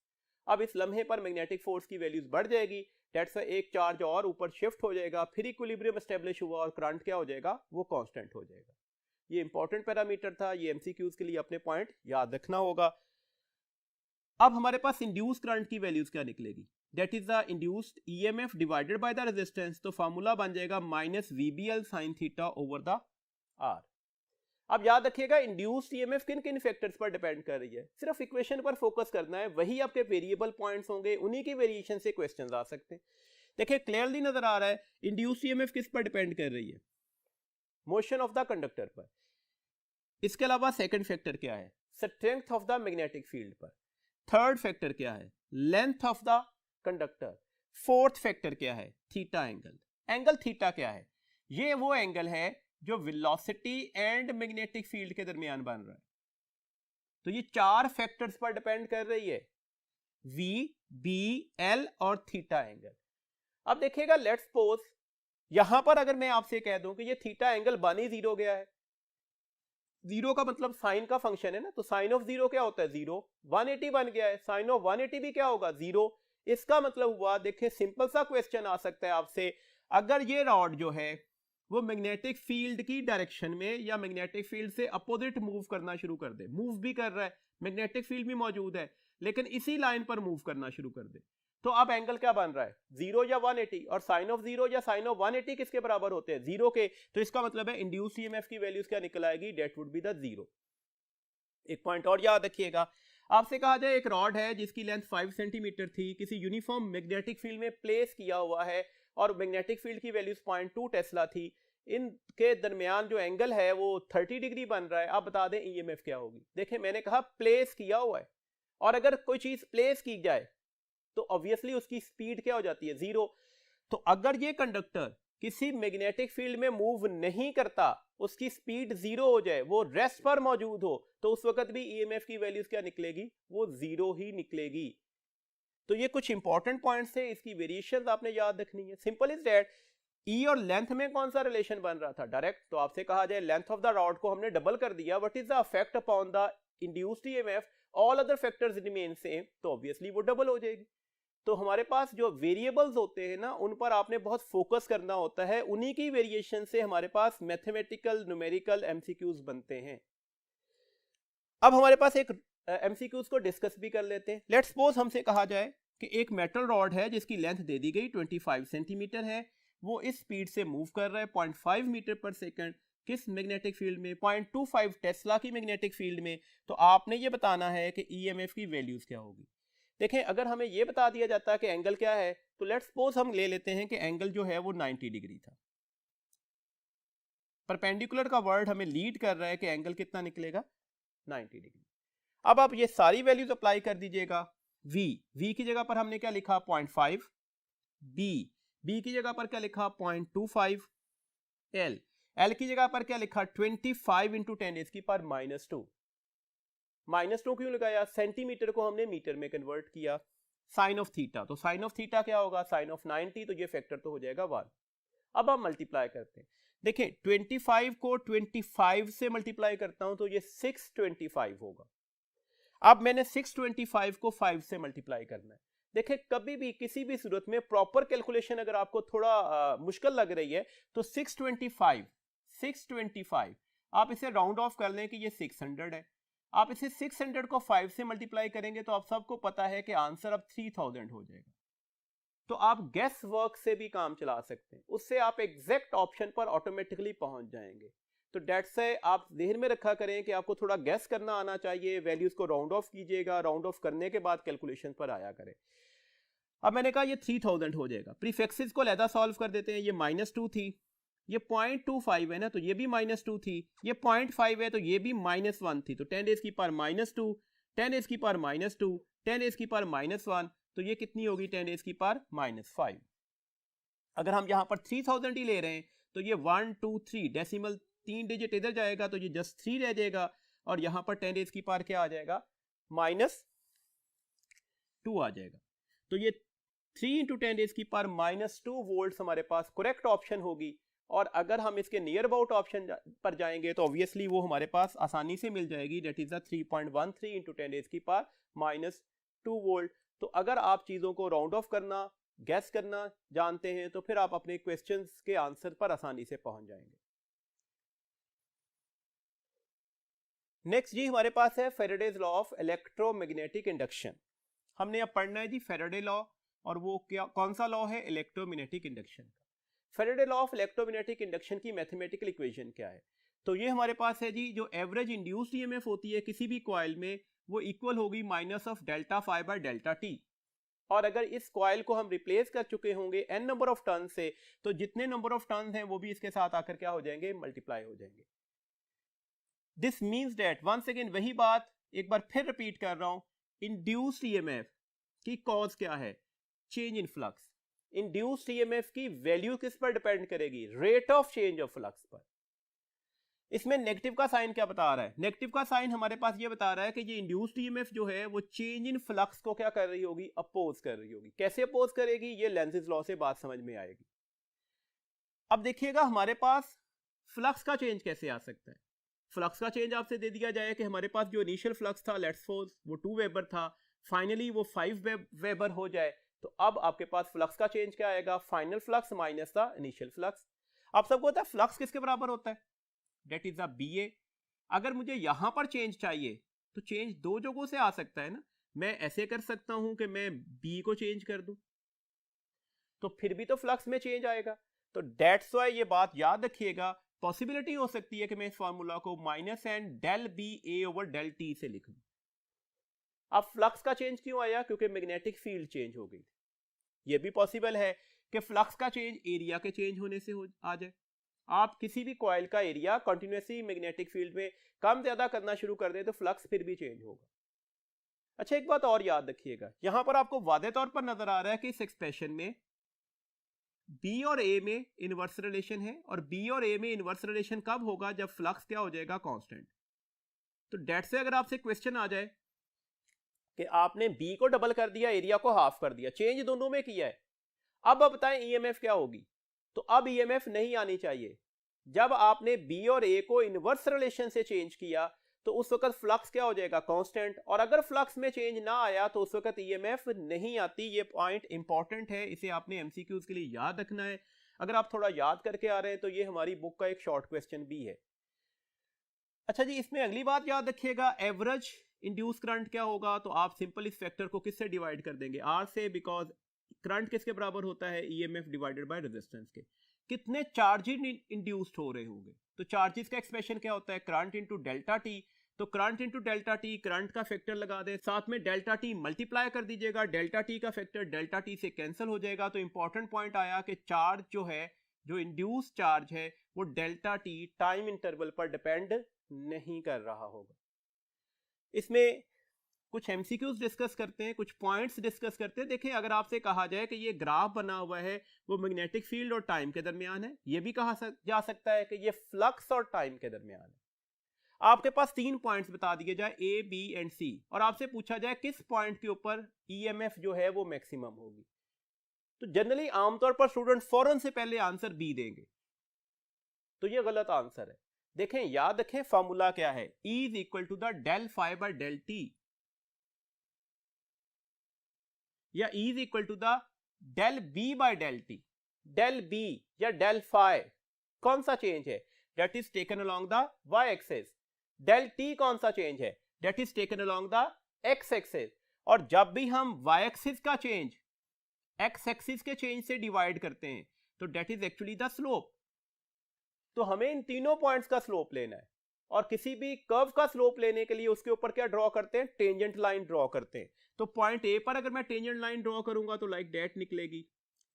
अब इस लम्हे पर मैग्नेटिक फोर्स की वैल्यूज बढ़ जाएगी, दैट्स एक चार्ज और ऊपर शिफ्ट हो जाएगा, फिर इक्विलिब्रियम एस्टेब्लिश हुआ और करंट क्या हो जाएगा, वो कांस्टेंट हो जाएगा। ये इंपॉर्टेंट पैरामीटर था, ये एमसीक्यूज के लिए अपने पॉइंट याद रखना होगा। अब हमारे पास इंड्यूस करंट की वैल्यूज क्या निकलेगी, that is the induced EMF divided by the resistance. तो फार्मूला बन जाएगा minus VBL sine theta over the R। अब याद रखिएगा इंड्यूस्ड ईएमएफ किन किन फैक्टर्स पर डिपेंड कर रही है, सिर्फ इक्वेशन पर फोकस करना है, वही आपके वेरिएबल पॉइंट्स होंगे, उन्हीं की वेरिएशन से क्वेश्चंस आ सकते हैं। देखिए क्लियरली नजर आ रहा है इंड्यूस्ड ईएमएफ किस पर डिपेंड कर रही है, मोशन ऑफ द कंडक्टर पर। इसके अलावा सेकंड फैक्टर क्या है, strength of the magnetic field पर। थर्ड फैक्टर क्या है, length of the conductor. Fourth factor क्या है, थीटा एंगल। एंगल थीटा क्या है, ये वो एंगल है जो वेलोसिटी एंड मैग्नेटिक फील्ड के दरमियान बन रहा है। तो ये चार फैक्टर्स पर डिपेंड कर रही है, V, B, L और थीटा एंगल। अब देखिएगा लेट्स सपोज यहां पर अगर मैं आपसे कह दूं कि ये थीटा एंगल बन ही जीरो गया है, जीरो का मतलब साइन का फंक्शन है ना, तो साइन ऑफ जीरो क्या होता है, जीरो। 180 बन गया है, साइन ऑफ 180 भी क्या होगा, जीरो। इसका मतलब हुआ, देखिए सिंपल सा क्वेश्चन आ सकता है आपसे, अगर ये रॉड जो है वो मैग्नेटिक फील्ड की डायरेक्शन में या मैग्नेटिक फील्ड से अपोजिट मूव करना शुरू कर दे, मूव भी कर रहा है, मैग्नेटिक फील्ड भी मौजूद है, लेकिन इसी लाइन पर मूव करना शुरू कर दे, तो अब एंगल क्या बन रहा है, जीरो या 180, और साइन ऑफ जीरो या साइन ऑफ 180 किसके बराबर होते हैं, जीरो के। तो इसका मतलब है इंड्यूस ईएमएफ की वैल्यूज क्या निकल आएगी, that would be the zero. एक पॉइंट और याद रखिएगा, आपसे कहा जाए एक रॉड है जिसकी लेंथ 5 सेंटीमीटर थी, किसी यूनिफॉर्म मैग्नेटिक फील्ड में प्लेस किया हुआ है, और मैग्नेटिक फील्ड की वैल्यूज 0.2 टेस्ला थी, इनके दरमियान जो एंगल है वो 30 डिग्री बन रहा है। अब बता दें ईएमएफ क्या होगी। देखिए मैंने कहा प्लेस किया हुआ है, और अगर कोई चीज प्लेस की जाए तो ऑब्वियसली उसकी स्पीड क्या हो जाती है, जीरो। तो अगर ये कंडक्टर किसी मैग्नेटिक फील्ड में मूव नहीं करता, उसकी स्पीड जीरो हो जाए, वो रेस्ट पर मौजूद हो, तो उस वक्त भी ईएमएफ की वैल्यूज क्या निकलेगी, वो जीरो ही निकलेगी। तो ये कुछ इंपॉर्टेंट पॉइंट्स है, इसकी वेरिएशंस आपने याद रखनी है। सिंपल इज दैट, ई और लेंथ में कौन सा रिलेशन बन रहा था, डायरेक्ट। तो आपसे कहा जाए लेंथ ऑफ द रॉड को हमने डबल कर दिया, what is the effect upon the induced EMF, all other factors remain same, तो ऑब्वियसली वो डबल हो जाएगी। तो हमारे पास जो वेरिएबल्स होते हैं ना, उन पर आपने बहुत फोकस करना होता है, उन्हीं की वेरिएशन से हमारे पास मैथमेटिकल न्यूमेरिकल एमसीक्यूज बनते हैं। अब हमारे पास एक एमसीक्यूज को डिस्कस भी कर लेते हैं। लेट्स सपोज हमसे कहा जाए कि एक मेटल रॉड है जिसकी लेंथ दे दी गई 25 सेंटीमीटर है, वो इस स्पीड से मूव कर रहा है 0.5 मीटर पर सेकंड, किस मैग्नेटिक फील्ड में, 0.25 टेस्ला की मैग्नेटिक फील्ड में। तो आपने ये बताना है कि ईएमएफ की वैल्यूज क्या होगी। देखें अगर हमें ये बता दिया जाता है कि एंगल क्या है, तो लेट्स सपोज हम ले लेते हैं कि एंगल जो है वो 90 डिग्री था। परपेंडिकुलर का वर्ड हमें लीड कर रहा है कि एंगल कितना निकलेगा 90 डिग्री। अब आप ये सारी वैल्यूज अप्लाई कर दीजिएगा। v की जगह पर हमने क्या लिखा 0.5, b की जगह पर क्या लिखा 0.25, l की जगह पर क्या लिखा 25 इंटू 10⁻⁻²। -2 क्यों लगाया? सेंटीमीटर को हमने मीटर में कन्वर्ट किया। साइन ऑफ थीटा, तो साइन ऑफ थीटा क्या होगा? साइन ऑफ 90, तो ये फैक्टर तो हो जाएगा 1। अब हम मल्टीप्लाई करते हैं। देखिए 25 को 25 से मल्टीप्लाई करता हूं तो ये 625 होगा। अब मैंने 625 को 5 से मल्टीप्लाई करना है। देखिए कभी भी किसी भी सूरत में प्रॉपर कैलकुलेशन अगर आपको थोड़ा मुश्किल लग रही है तो 625 आप इसे राउंड ऑफ कर लें कि ये 600 है। आप इसे 600 को 5 से मल्टीप्लाई करेंगे तो आप सबको पता है कि आंसर अब 3000 हो जाएगा। तो आप गैस वर्क से भी काम चला सकते हैं, उससे आप एग्जैक्ट ऑप्शन पर ऑटोमेटिकली पहुंच जाएंगे। तो डेट से आप ध्यान में रखा करें कि आपको थोड़ा गैस करना आना चाहिए, वैल्यूज को राउंड ऑफ कीजिएगा, राउंड ऑफ करने के बाद कैलकुलेशन पर आया करें। अब मैंने कहा ये 3000 हो जाएगा। प्रीफिक्सेस को अलहदा सॉल्व कर देते हैं। ये -2 थी, ये 0.25 है ना, तो ये भी -2 थी, ये 0.5 है तो ये भी -1 थी, तो 10⁻⁻², 10⁻⁻², 10⁻⁻1, तो ये कितनी होगी 10⁻⁻5। अगर हम यहाँ पर 3000 ही ले रहे हैं तो ये 1 2 3 डेसिमल 3 डिजिट इधर जाएगा तो ये जस्ट 3 रह जाएगा, और यहाँ पर 10⁻⁻ क्या आ जाएगा -2 आ जाएगा। तो ये 3 × 10⁻⁻² वोल्ट हमारे पास करेक्ट ऑप्शन होगी। और अगर हम इसके नियर अबाउट ऑप्शन पर जाएंगे तो ऑब्वियसली वो हमारे पास आसानी से मिल जाएगी, डेट इज 3.13 × 10⁻⁻² वोल्ट। तो अगर आप चीजों को राउंड ऑफ करना, गैस करना जानते हैं तो फिर आप अपने क्वेश्चंस के आंसर पर आसानी से पहुंच जाएंगे। नेक्स्ट जी हमारे पास है Faraday's law of electromagnetic induction. हमने अब पढ़ना है जी फेराडे लॉ, और वो क्या कौन सा लॉ है? इलेक्ट्रोमैग्नेटिक इंडक्शन का। Faraday law of electromagnetic induction की मैथमेटिकल इक्वेशन क्या है? तो ये हमारे पास है जी, जो एवरेज इंड्यूस्ड ईएमएफ होती है किसी भी कॉइल में वो इक्वल होगी -∆φ/∆t। और अगर इस कॉइल को हम रिप्लेस कर चुके होंगे n नंबर ऑफ टर्न से, तो जितने नंबर ऑफ टर्न हैं वो भी इसके साथ आकर क्या हो जाएंगे? मल्टीप्लाई हो जाएंगे। This means that, once again वही बात एक बार फिर रिपीट कर रहा हूं, इंड्यूस्ड ईएमएफ की कॉज क्या है? Change in flux. Induced EMF की वैल्यू किस पर डिपेंड करेगी? Rate of change of flux पर। इसमें नेगेटिव का साइन क्या बता रहा है? नेगेटिव का साइन हमारे पास ये बता रहा है कि ये इंड्यूस्ड ईएमएफ जो है वो चेंज इन फ्लक्स को क्या कर रही होगी? अपोज कर रही होगी। कैसे अपोज करेगी? ये लेंज़ेस लॉ से बात समझ में आएगी। अब देखिएगा हमारे पास फ्लक्स का चेंज कैसे आ सकता है। फ्लक्स का चेंज आपसे दे दिया जाए कि हमारे पास जो इनिशियल फ्लक्स था लेट्स सपोज वो 2 वेबर था, फाइनली वो 5 वेबर हो जाए, तो अब आपके पास फ्लक्स का चेंज क्या आएगा? Final flux minus the initial flux. आप सबको पता है फ्लक्स किसके बराबर होता है? That is BA। अगर मुझे यहां पर चेंज चाहिए तो चेंज दो जगहों से आ सकता है ना। मैं ऐसे कर सकता हूं कि मैं B को चेंज कर दूं, तो फिर भी तो फ्लक्स में चेंज आएगा। तो डेट्स वाई ये बात याद रखिएगा, पॉसिबिलिटी हो सकती है कि मैं इस फार्मूला को -n∆BA/∆t से लिखूं। अब फ्लक्स का चेंज क्यों आया? क्योंकि मैग्नेटिक फील्ड चेंज हो गई। ये भी पॉसिबल है कि फ्लक्स का चेंज एरिया के चेंज होने से आ जाए। आप किसी भी कॉइल का एरिया कंटिन्यूसली मैग्नेटिक फील्ड में कम ज्यादा करना शुरू कर दे तो फ्लक्स फिर भी चेंज होगा। अच्छा एक बात और याद रखिएगा, यहां पर आपको वादे तौर पर नजर आ रहा है कि इस एक्सप्रेशन में B और A में इनवर्स रिलेशन है, और B और A में इनवर्स रिलेशन कब होगा? जब फ्लक्स क्या हो जाएगा? कांस्टेंट। तो डेट से अगर आपसे क्वेश्चन आ जाए कि आपने B को डबल कर दिया, एरिया को हाफ कर दिया, चेंज दोनों में किया है, अब बताएं ईएमएफ क्या होगी? तो अब ईएमएफ नहीं आनी चाहिए। जब आपने B और A को इनवर्स रिलेशन से चेंज किया तो उस वक्त फ्लक्स क्या हो जाएगा? कांस्टेंट। और अगर फ्लक्स में चेंज ना आया तो उस वक्त ईएमएफ नहीं आती। ये पॉइंट इंपॉर्टेंट है, इसे आपने एमसीक्यूज के लिए याद रखना है। अगर आप थोड़ा याद करके आ रहे हैं तो ये हमारी बुक का एक शॉर्ट क्वेश्चन भी है। अच्छा जी, इसमें अगली बात याद रखिएगा, एवरेज इंड्यूस करंट क्या होगा? तो आप सिंपल इस फैक्टर को किससे डिवाइड कर देंगे? R से, बिकॉज करंट किसके बराबर होता है? ईएमएफ डिवाइडेड बाय रेजिस्टेंस के। कितने चार्जेस इंड्यूस्ड हो रहे होंगे? तो चार्जेस का एक्सप्रेशन क्या होता है? Current into delta t. तो current into delta t, current का फैक्टर लगा दे, साथ में डेल्टा टी मल्टीप्लाई कर दीजिएगा, डेल्टा टी का फैक्टर डेल्टा टी से कैंसिल हो जाएगा। तो इंपॉर्टेंट पॉइंट आया कि चार्ज जो है जो इंड्यूस चार्ज है वो डेल्टा टी टाइम इंटरवल पर डिपेंड नहीं कर रहा होगा। इसमें कुछ एमसीक्यूज डिस्कस करते हैं, कुछ पॉइंट्स डिस्कस करते हैं। देखिए, अगर आपसे कहा जाए कि ये ग्राफ बना हुआ है वो मैग्नेटिक फील्ड और टाइम के दरमियान है, ये भी कहा जा सकता है कि ये फ्लक्स और टाइम के दरमियान है। आपके पास 3 पॉइंट्स बता दिए जाए ए, बी एंड सी, और आपसे पूछा जाए किस पॉइंट के ऊपर ईएमएफ जो है वो मैक्सिमम होगी, तो जनरली आमतौर पर स्टूडेंट फौरन से पहले आंसर बी देंगे, तो ये गलत आंसर है। देखें, याद रखें फॉर्मूला क्या है, E is equal to the del phi by del T, या E is equal to the del B by del T. Del B या डेल फाई कौन सा चेंज है, that is taken along the Y axis. Del T कौन सा चेंज है, that is taken along the X axis. और जब भी हम वाई एक्सिस का चेंज एक्स एक्सिस के चेंज से डिवाइड करते हैं तो that is actually the slope. तो हमें इन तीनों पॉइंट्स का स्लोप लेना है, और किसी भी कर्व का स्लोप लेने के लिए उसके ऊपर क्या ड्रॉ करते हैं, टेंजेंट लाइन ड्रॉ करते हैं। तो पॉइंट ए पर अगर मैं टेंजेंट लाइन ड्रॉ करूंगा तो लाइक दैट निकलेगी,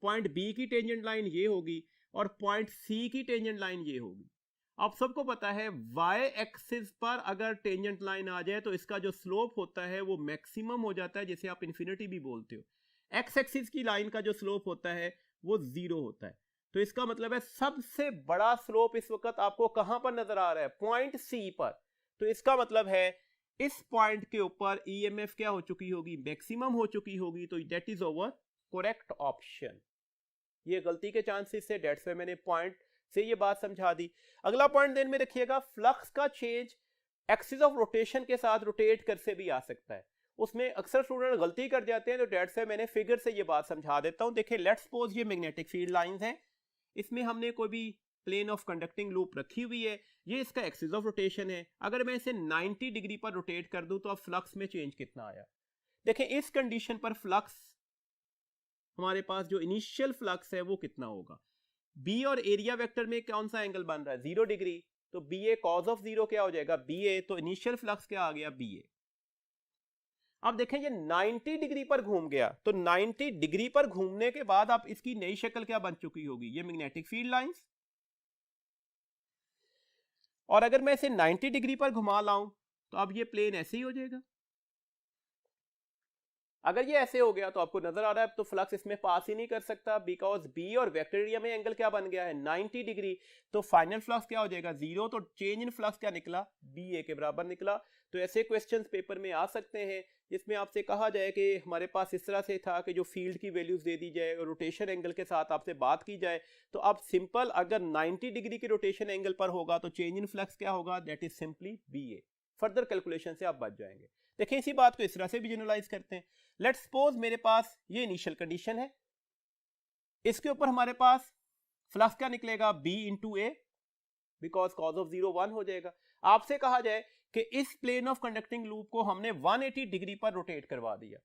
पॉइंट बी की टेंजेंट लाइन ये होगी, और पॉइंट सी की टेंजेंट लाइन ये होगी। आप सबको पता है वाई एक्सिस पर अगर टेंजेंट लाइन आ जाए तो इसका जो स्लोप होता है वो मैक्सिमम हो जाता है, जिसे आप इन्फिनिटी भी बोलते हो। एक्स एक्सिस की लाइन का जो स्लोप होता है वो 0 होता है। तो इसका मतलब है सबसे बड़ा स्लोप इस वक्त आपको कहां पर नजर आ रहा है, पॉइंट सी पर। तो इसका मतलब है इस पॉइंट के ऊपर ईएमएफ क्या हो चुकी होगी, मैक्सिमम हो चुकी होगी। तो that is over correct option. ये गलती के चांसेस से, दैट्स व्हाई मैंने पॉइंट से ये बात समझा दी। अगला पॉइंट ध्यान में रखिएगा, फ्लक्स का चेंज एक्सिस ऑफ रोटेशन के साथ रोटेट कर से भी आ सकता है। उसमें अक्सर स्टूडेंट गलती कर जाते हैं, तो दैट्स व्हाई मैंने फिगर से ये बात समझा देता हूं। देखिए, लेट्स सपोज ये मैग्नेटिक फील्ड लाइंस हैं, इसमें हमने कोई भी प्लेन ऑफ कंडक्टिंग लूप रखी हुई है, ये इसका एक्सिस ऑफ रोटेशन है। अगर मैं इसे 90 डिग्री पर रोटेट कर दूं तो अब फ्लक्स में चेंज कितना आया। देखें, इस कंडीशन पर फ्लक्स, हमारे पास जो इनिशियल फ्लक्स है वो कितना होगा। बी और एरिया वेक्टर में कौन सा एंगल बन रहा है, 0 डिग्री, तो बी ए कॉज ऑफ 0 क्या हो जाएगा, बी ए। तो इनिशियल फ्लक्स क्या आ गया, बी ए। अब देखें, ये 90 डिग्री पर घूम गया, तो 90 डिग्री पर घूमने के बाद आप इसकी नई शक्ल क्या बन चुकी होगी, ये मैग्नेटिक फील्ड लाइंस। और अगर मैं इसे 90 डिग्री पर घुमा लाऊं तो अब ये प्लेन ऐसे ही हो जाएगा। अगर ये ऐसे हो गया तो आपको नजर आ रहा है तो फ्लक्स इसमें पास ही नहीं कर सकता, बिकॉज बी और वेक्टर एरिया में एंगल क्या बन गया है, 90 डिग्री। तो फाइनल फ्लक्स क्या हो जाएगा, 0। तो चेंज इन फ्लक्स क्या निकला, बी ए के बराबर निकला। तो ऐसे क्वेश्चंस पेपर में आ सकते हैं जिसमें आपसे कहा जाए कि हमारे पास इस तरह से था कि जो फील्ड की वैल्यूज दे दी जाए और रोटेशन एंगल के साथ आपसे बात की जाए, तो आप सिंपल अगर 90 डिग्री के रोटेशन एंगल पर होगा तो चेंज इन फ्लक्स क्या होगा, that is simply B A. Further calculation से आप बच जाएंगे। देखिए, इसी बात को इस तरह से भी जनरलाइज करते हैं। लेट्स सपोज मेरे पास ये इनिशियल कंडीशन है, इसके ऊपर हमारे पास फ्लक्स क्या निकलेगा, B into A, because cause of 0 1 हो जाएगा। आपसे कहा जाए कि इस प्लेन ऑफ कंडक्टिंग लूप को हमने 180 डिग्री पर रोटेट करवा दिया।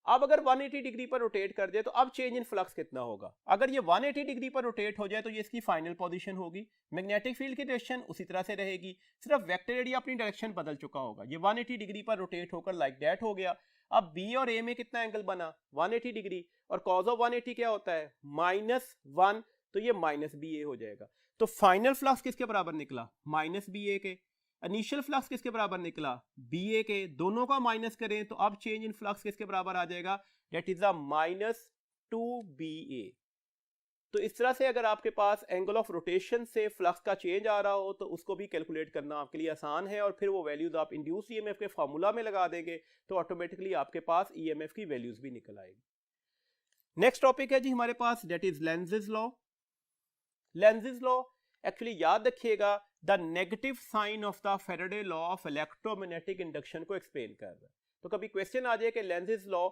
अब अगर 180 डिग्री पर रोटेट कर दे तो अब चेंज इन फ्लक्स कितना होगा। अगर ये 180 डिग्री पर रोटेट हो जाए तो ये इसकी फाइनल पोजीशन होगी, मैग्नेटिक फील्ड की डायरेक्शन उसी तरह से रहेगी, सिर्फ वेक्टर एरिया अपनी डायरेक्शन बदल चुका होगा। ये 180 डिग्री पर रोटेट होकर लाइक दैट हो गया। अब बी और ए में कितना एंगल बना, 180 डिग्री, और कॉज ऑफ 180 क्या होता है, -1, तो ये माइनस बी ए हो जाएगा। तो फाइनल फ्लक्स किसके बराबर निकला, माइनस बी ए के। इनिशियल फ्लक्स किसके बराबर निकला, बी ए के। दोनों का माइनस करें तो अब चेंज इन फ्लक्स किसके बराबर आ जाएगा, दैट इज -2BA। तो इस तरह से अगर आपके पास एंगल ऑफ रोटेशन से फ्लक्स का चेंज आ रहा हो तो उसको भी कैलकुलेट करना आपके लिए आसान है, और फिर वो वैल्यूज आप इंड्यूस ईएमएफ के फार्मूला में लगा देंगे तो ऑटोमेटिकली आपके पास ईएमएफ की वैल्यूज भी निकल आएगी। नेक्स्ट टॉपिक है जी हमारे पास, that is Lenz's law. Lenz's law actually याद रखिएगा the negative sign of the Faraday law of electromagnetic induction को एक्सप्लेन कर रहा है। तो कभी क्वेश्चन आ जाए कि लेंज़ेस लॉ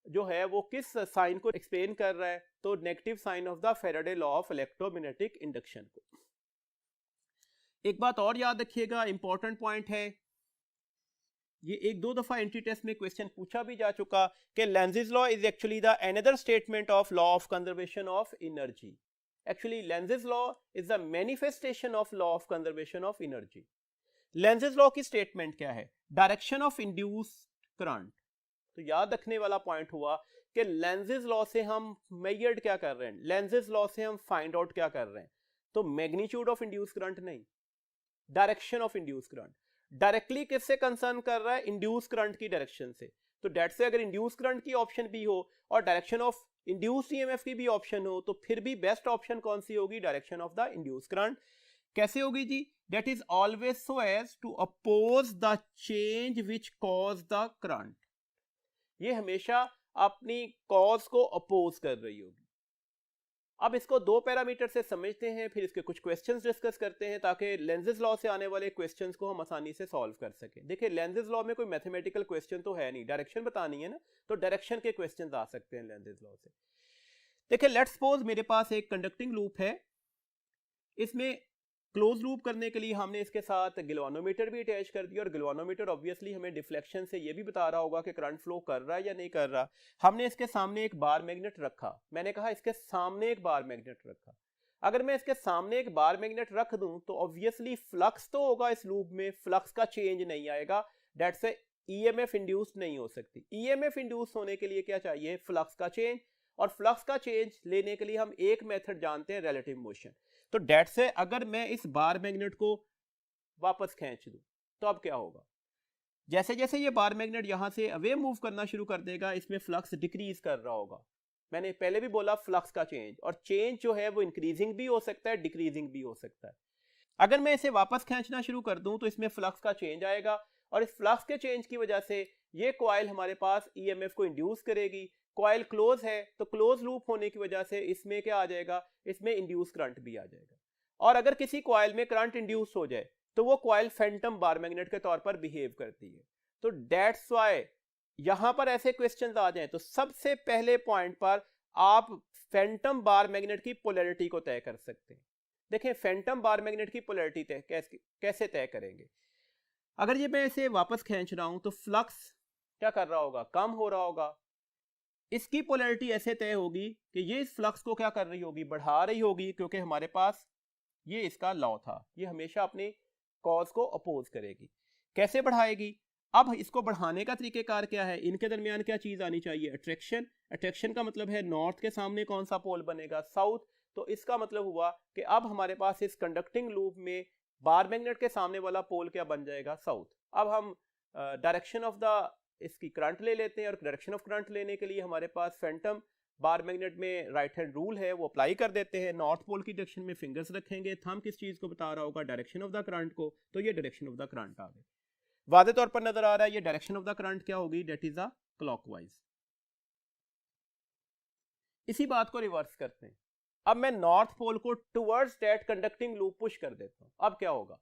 जो है वो किस साइन को एक्सप्लेन कर रहा है, तो negative sign of the Faraday law of electromagnetic induction को। एक बात और याद रखिएगा, इंपॉर्टेंट पॉइंट है, ये 1-2 दफा एंट्री टेस्ट में क्वेश्चन पूछा भी जा चुका कि Lenz's law is actually the another statement of law of conservation of energy. Actually, Lenz's law is the manifestation of law of conservation of energy. Lenz's law की स्टेटमेंट क्या है, डायरेक्शन ऑफ इंड्यूस्ड करंट तो याद रखने वाला पॉइंट हुआ कि लेंजेस लॉ से हम मेजर्ड क्या कर रहे हैं, लेंजेस लॉ से हम फाइंड आउट क्या कर रहे हैं, तो मैग्नीट्यूड ऑफ इंड्यूस करंट नहीं, direction of induce current. Directly किससे कंसर्न कर रहा है, इंड्यूस करंट की डायरेक्शन से। तो डेट से अगर इंड्यूस करंट की ऑप्शन भी हो और डायरेक्शन ऑफ इंड्यूस ईएमएफ की भी ऑप्शन हो, तो फिर भी बेस्ट ऑप्शन कौन सी होगी, direction of the induce current. कैसे होगी जी, that is always so as to oppose the change which cause the current. ये हमेशा अपनी कॉज को अपोज कर रही होगी। अब इसको दो पैरामीटर से समझते हैं, फिर इसके कुछ क्वेश्चंस डिस्कस करते हैं ताकि लेंजेस लॉ से आने वाले क्वेश्चंस को हम आसानी से सॉल्व कर सकें। देखिए लेंजेस लॉ में कोई मैथमेटिकल क्वेश्चन तो है नहीं, डायरेक्शन बतानी है ना, तो डायरेक्शन के क्वेश्चंस आ सकते हैं लेंजेस लॉ से। देखिए लेट्स सपोज मेरे पास एक कंडक्टिंग लूप है, इसमें क्लोज लूप करने के लिए हमने इसके साथ गिलवानोमीटर भी अटैच कर दिया, और गिलवानोमीटर ऑब्वियसली हमें डिफ्लेक्शन से ये भी बता रहा होगा कि करंट फ्लो कर रहा है या नहीं कर रहा। हमने इसके सामने एक बार मैग्नेट रखा, मैंने कहा इसके सामने एक बार मैग्नेट रखा। अगर मैं इसके सामने एक बार मैग्नेट रख दूं तो ऑब्वियसली फ्लक्स तो होगा इस लूप में, फ्लक्स का चेंज नहीं आएगा, दैट्स ए ईएमएफ इंड्यूस्ड नहीं हो सकती। ईएमएफ इंड्यूस होने के लिए क्या चाहिए, फ्लक्स का चेंज, और फ्लक्स का चेंज लेने के लिए हम एक मेथड जानते हैं, रिलेटिव मोशन। तो डेट से अगर मैं इस बार मैग्नेट को वापस खींच दूं तो अब क्या होगा, जैसे जैसे ये बार मैग्नेट यहां से अवे मूव करना शुरू कर देगा, इसमें फ्लक्स डिक्रीज कर रहा होगा। मैंने पहले भी बोला फ्लक्स का चेंज, और चेंज जो है वो इंक्रीजिंग भी हो सकता है, डिक्रीजिंग भी हो सकता है। अगर मैं इसे वापस खींचना शुरू कर दूं तो इसमें फ्लक्स का चेंज आएगा, और इस फ्लक्स के चेंज की वजह से ये कॉइल हमारे पास ईएमएफ को इंड्यूस करेगी। कॉइल क्लोज है तो क्लोज लूप होने की वजह से इसमें क्या आ जाएगा, इसमें इंड्यूस करंट भी आ जाएगा। और अगर किसी कॉइल में करंट इंड्यूस हो जाए तो वो कॉइल फैंटम बार मैग्नेट के तौर पर बिहेव करती है। तो दैट्स व्हाई यहां पर ऐसे क्वेश्चंस आ जाएं तो सबसे पहले पॉइंट पर आप फैंटम बार मैग्नेट की पोलैरिटी को तय कर सकते हैं। देखें फैंटम बार मैग्नेट की पोलैरिटी कैसे तय करेंगे। अगर ये मैं इसे वापस खींच रहा हूं तो फ्लक्स क्या कर रहा होगा, कम हो रहा होगा। इसकी पोलैरिटी ऐसे तय होगी कि ये इस फ्लक्स को क्या कर रही होगी, बढ़ा रही होगी, क्योंकि हमारे पास ये इसका लॉ था, ये हमेशा अपनी कॉज को अपोज करेगी। कैसे बढ़ाएगी, अब इसको बढ़ाने का तरीकेकार क्या है, इनके दरमियान क्या चीज आनी चाहिए, अट्रैक्शन। अट्रैक्शन का मतलब है नॉर्थ के सामने कौन सा पोल बनेगा, साउथ। तो इसका मतलब हुआ कि अब हमारे पास इस कंडक्टिंग लूप में बार मैग्नेट के सामने वाला पोल क्या बन जाएगा, साउथ। अब हम डायरेक्शन ऑफ द इसकी करंट ले लेते हैं, और डायरेक्शन ऑफ करंट लेने के लिए हमारे पास फैंटम बार मैग्नेट में राइट हैंड रूल है, वो अप्लाई कर देते हैं। नॉर्थ पोल की डायरेक्शन में फिंगर्स रखेंगे, थंब किस चीज को बता रहा होगा, डायरेक्शन ऑफ द करंट को, तो ये डायरेक्शन ऑफ द करंट आ गई। वादे तौर पर नजर आ रहा है ये डायरेक्शन ऑफ द करंट क्या होगी, दैट इज द क्लॉकवाइज। इसी बात को रिवर्स करते हैं, अब मैं नॉर्थ पोल को towards that conducting loop push कर देता हूं। अब क्या होगा,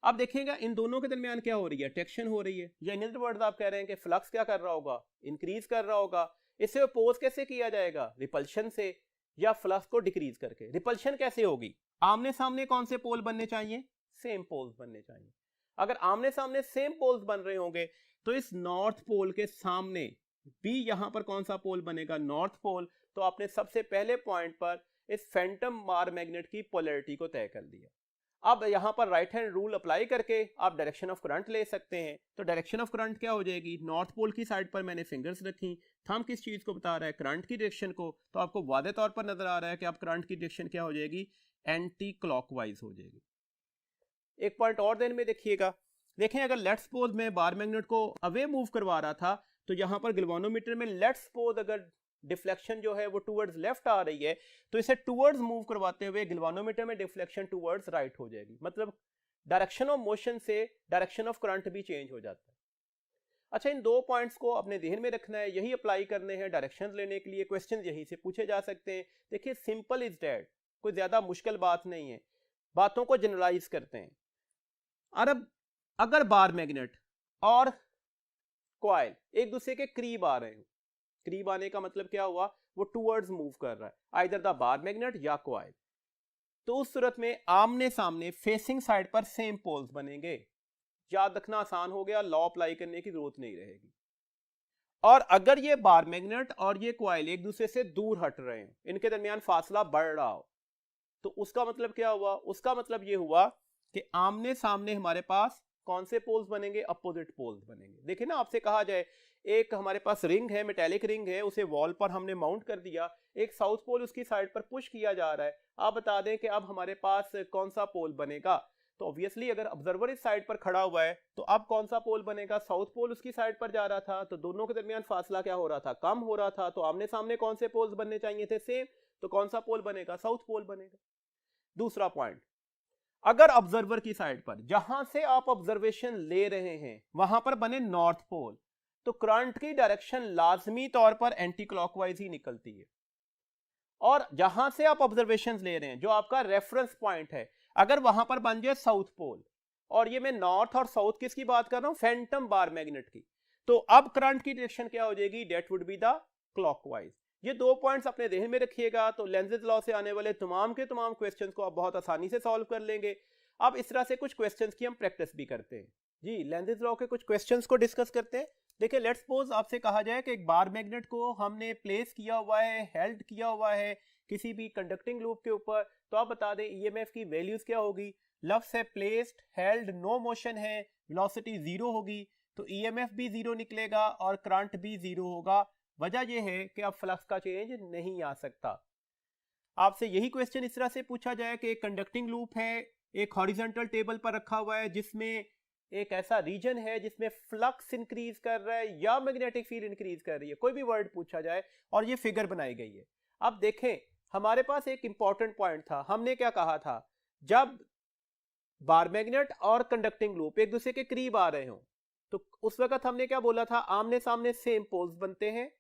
अब देखिएगा इन दोनों के दरमियान क्या हो रही है, अट्रैक्शन हो रही है, या इन अदर वर्ड्स आप कह रहे हैं कि फ्लक्स क्या कर रहा होगा, इंक्रीज कर रहा होगा। इसे अपोज कैसे किया जाएगा, रिपल्शन से, या फ्लक्स को डिक्रीज करके। रिपल्शन कैसे होगी, आमने सामने कौन से पोल बनने चाहिए, सेम पोल्स बनने चाहिए। अगर आमने सामने सेम पोल्स बन रहे होंगे तो इस नॉर्थ पोल के सामने भी यहां पर कौन सा पोल बनेगा, नॉर्थ पोल। तो आपने सबसे पहले पॉइंट पर इस फैंटम बार मैग्नेट की पोलैरिटी को तय कर दिया। अब यहां पर राइट हैंड रूल अप्लाई करके आप डायरेक्शन ऑफ करंट ले सकते हैं। तो डायरेक्शन ऑफ करंट क्या हो जाएगी, नॉर्थ पोल की साइड पर मैंने फिंगर्स रखी, थंब किस चीज को बता रहा है, करंट की डायरेक्शन को। तो आपको वादे तौर पर नजर आ रहा है कि आप करंट की डायरेक्शन क्या हो जाएगी, एंटी क्लॉकवाइज हो जाएगी। एक पॉइंट और ध्यान में देखिएगा, देखें अगर लेट्स सपोज मैं बार मैग्नेट को अवे मूव करवा रहा था तो यहां पर गैल्वेनोमीटर में लेट्स सपोज अगर डिफ्लेक्शन जो है वो टुवर्ड्स लेफ्ट आ रही है तो इसे टुवर्ड्स मूव करवाते हुए गैल्वेनोमीटर में डिफ्लेक्शन टुवर्ड्स राइट हो जाएगी। मतलब डायरेक्शन ऑफ मोशन से डायरेक्शन ऑफ करंट भी चेंज हो जाता है। अच्छा, इन दो पॉइंट्स को अपने ध्यान में रखना है, यही अप्लाई करने हैं डायरेक्शन लेने के लिए। क्वेश्चन यही से पूछे जा सकते हैं। देखिए सिंपल इज दैट, कोई ज्यादा मुश्किल बात नहीं है, बातों को जनरलाइज करते हैं। और अगर बार मैग्नेट और कॉइल एक दूसरे के करीब आ रहे हो, करीब आने का मतलब क्या हुआ, वो टुवर्ड्स मूव कर रहा है, आइदर द बार मैग्नेट या कॉइल, तो उस सूरत में आमने सामने फेसिंग साइड पर सेम पोल्स बनेंगे। याद रखना आसान हो गया, लॉ अप्लाई करने की जरूरत नहीं रहेगी। और अगर ये बार मैग्नेट और ये कॉइल एक दूसरे से दूर हट रहे हैं, इनके दरमियान फासला बढ़ रहा हो, तो उसका मतलब क्या हुआ, उसका मतलब ये हुआ कि आमने सामने हमारे पास कौन से पोल्स बनेंगे, अपोजिट पोल्स बनेंगे। देखिए ना, आपसे कहा जाए एक हमारे पास रिंग है, मेटेलिक रिंग है, उसे वॉल पर हमने माउंट कर दिया, एक साउथ पोल उसकी साइड पर पुश किया जा रहा है। आप बता दें कि अब हमारे पास कौन सा पोल बनेगा। तो ऑब्वियसली अगर ऑब्जर्वर इस साइड पर खड़ा हुआ है तो अब कौन सा पोल बनेगा, साउथ पोल उसकी साइड पर जा रहा था, तो दोनों के दरमियान फासला क्या हो रहा था, कम हो रहा था, तो आमने सामने कौन से पोल्स बनने चाहिए थे, सेम, तो कौन सा पोल बनेगा, साउथ पोल बनेगा। दूसरा पॉइंट, अगर ऑब्जर्वर की साइड पर जहां से आप ऑब्जर्वेशन ले रहे हैं वहां पर बने नॉर्थ पोल, तो करंट की डायरेक्शन लाजमी तौर पर एंटी क्लॉकवाइज ही निकलती है। और जहां से आप ऑब्जर्वेशन ले रहे हैं, जो आपका रेफरेंस पॉइंट है, अगर वहां पर बन जाए साउथ पोल, और ये मैं नॉर्थ और साउथ किसकी बात कर रहा हूं, फैंटम बार मैग्नेट की, तो अब करंट की डायरेक्शन क्या हो जाएगी, that would be the clockwise. ये दो पॉइंट्स अपने ध्यान में रखिएगा, तो लेंजेज लॉ से आने वाले तमाम के तमाम क्वेश्चंस को आप बहुत आसानी से सॉल्व कर लेंगे। अब इस तरह से कुछ क्वेश्चंस की हम प्रैक्टिस भी करते हैं जी, लेंजेज लॉ के कुछ क्वेश्चंस को डिस्कस करते हैं। देखिए, लेट्स सपोज आपसे कहा जाए कि एक बार मैग्नेट को हमने प्लेस किया हुआ है, हेल्ड किया हुआ है किसी भी कंडक्टिंग लूप के ऊपर, तो आप बता दें ईएमएफ की वैल्यूज क्या होगी। लफ्ज है प्लेस्ड, हेल्ड, नो मोशन है, वेलोसिटी जीरो होगी, तो ईएमएफ भी जीरो निकलेगा और करंट भी जीरो होगा। वजह यह है कि अब फ्लक्स का चेंज नहीं आ सकता। आपसे यही क्वेश्चन इस तरह से पूछा जाए कि एक कंडक्टिंग लूप है, एक हॉरिजॉन्टल टेबल पर रखा हुआ है, जिसमें एक ऐसा रीजन है जिसमें फ्लक्स इंक्रीज कर रहा है या मैग्नेटिक फील्ड इंक्रीज कर रही है, कोई भी वर्ड पूछा जाए, और ये फिगर बनाई गई है। अब देखें, हमारे पास एक इंपॉर्टेंट पॉइंट था, हमने क्या कहा था, जब बार मैग्नेट और कंडक्टिंग लूप एक दूसरे के करीब आ रहे हो, तो उस वक्त हमने क्या बोला था, आमने सामने सेम पोल्स बनते हैं,